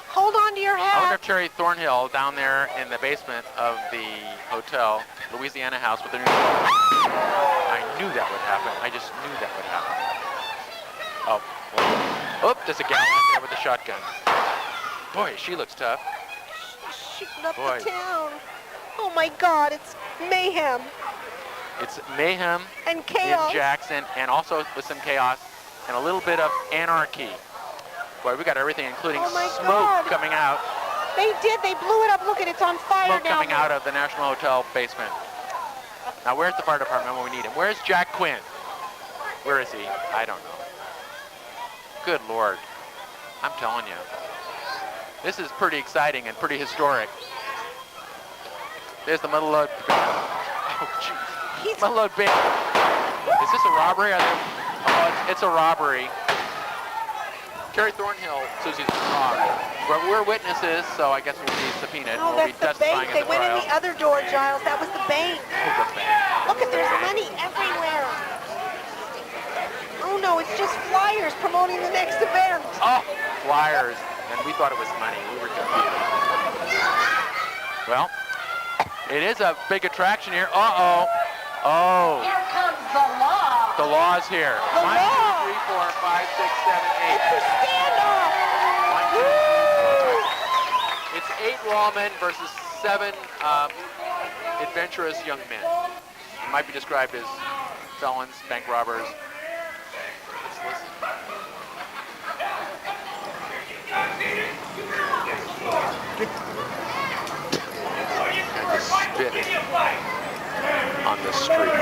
Hold on to your I wonder hat. if Terry Thornhill down there in the basement of the hotel, Louisiana House with the new... I knew that would happen. I just knew that would happen. Oh, well. Oh, there's a gal out there with a shotgun. Boy, she looks tough. Shooting up Boy. the town. Oh my God, it's mayhem. It's mayhem And chaos. in Jackson, and also with some chaos and a little bit of anarchy. Boy, we got everything, including Oh my smoke God. coming out. They did. They blew it up. Look at it. It's on fire Smoke down coming there. out of the National Hotel basement. Now, where's the fire department when we need him? Where's Jack Quinn? Where is he? I don't know. Good Lord. I'm telling you. This is pretty exciting and pretty historic. There's the middle load band. Oh, jeez. Middle load band. Is this a robbery? Oh, it's a robbery. Terry Thornhill says he's been robbed. We're witnesses, so I guess we'll be subpoenaed. No, We'll be that's the testifying bank. in They the went trial. in the other door, Giles. That was the bank. Oh, the bank. Look at, there's money everywhere. Oh no, it's just flyers promoting the next event. Oh, flyers. And we thought it was money. We were confused. Well, it is a big attraction here. Uh-oh. Oh. Here comes the law. The law's here. The 1, 2, law. 3, 4, 5, 6, 7, 8. It's a standoff. 1, 2, 3, 4, 5. It's 8 lawmen versus 7 adventurous young men. It might be described as felons, bank robbers. Let's listen. Spit on the street.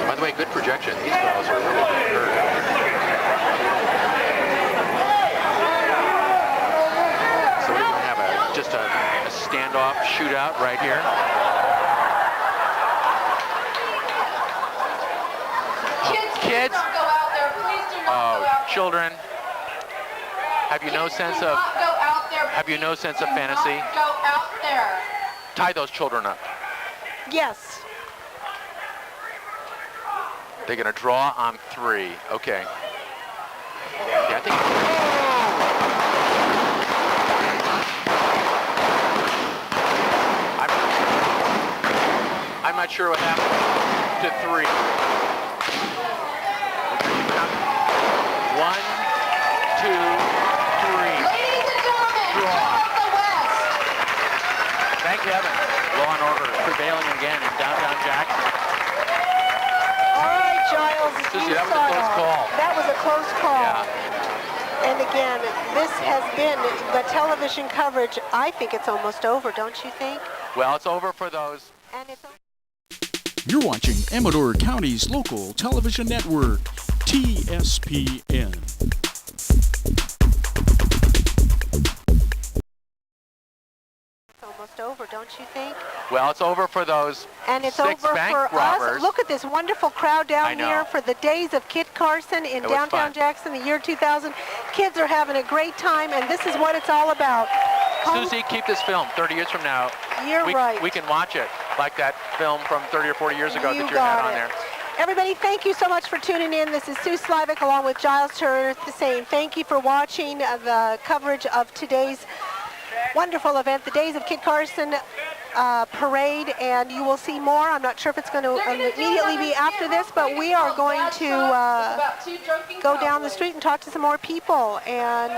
By the way, good projection. These girls are really hurt. So we're going to have just a standoff shootout right here. Kids, Don't go out there. Please do not go out there. children, have you no sense Do of not go out there. have you no sense of Do fantasy? not go out there. Tie those children up. Yes. They're going to draw on 3. Okay. Yeah, I think. I'm not sure what happened to 3. 1, 2, 3. Ladies and gentlemen, Draw. from the West. Thank heaven. Law and order prevailing again in downtown Jackson. All right, Giles. Susie, you that was a start close off. call. That was a close call. Yeah. And again, this has been the television coverage. I think it's almost over, don't you think? Well, it's over for those. And it's You're watching Amador County's local television network, TSPN. almost over, don't you think? Well, it's over for those And it's 6 over bank for robbers. us. Look at this wonderful crowd I down know. here for the days of Kit Carson in It was downtown fun. Jackson, the year 2000. Kids are having a great time, and this is what it's all about. Susie, keep this film 30 years from now. You're right. We can watch it like that film from 30 or 40 years ago You that you got had on it. there. Everybody, thank you so much for tuning in. This is Sue Slavic along with Giles Turner saying thank you for watching the coverage of today's wonderful event, the Days of Kit Carson Parade, and you will see more. I'm not sure if it's going to immediately be after this, but we are going to go down the street and talk to some more people. And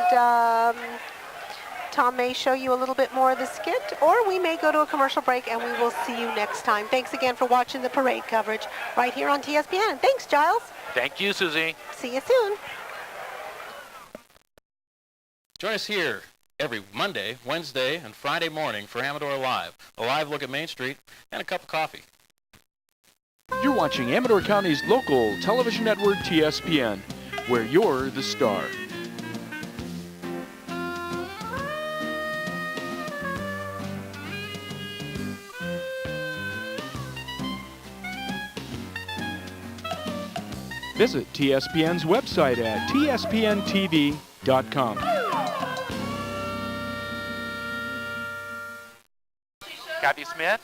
Tom may show you a little bit more of the skit, or we may go to a commercial break, and we will see you next time. Thanks again for watching the parade coverage right here on TSPN. Thanks, Giles. Thank you, Susie. See you soon. Join us here every Monday, Wednesday, and Friday morning for Amador Live, a live look at Main Street, and a cup of coffee. You're watching Amador County's local television network, TSPN, where you're the star. Visit TSPN's website at tspntv.com. Kathy Smith,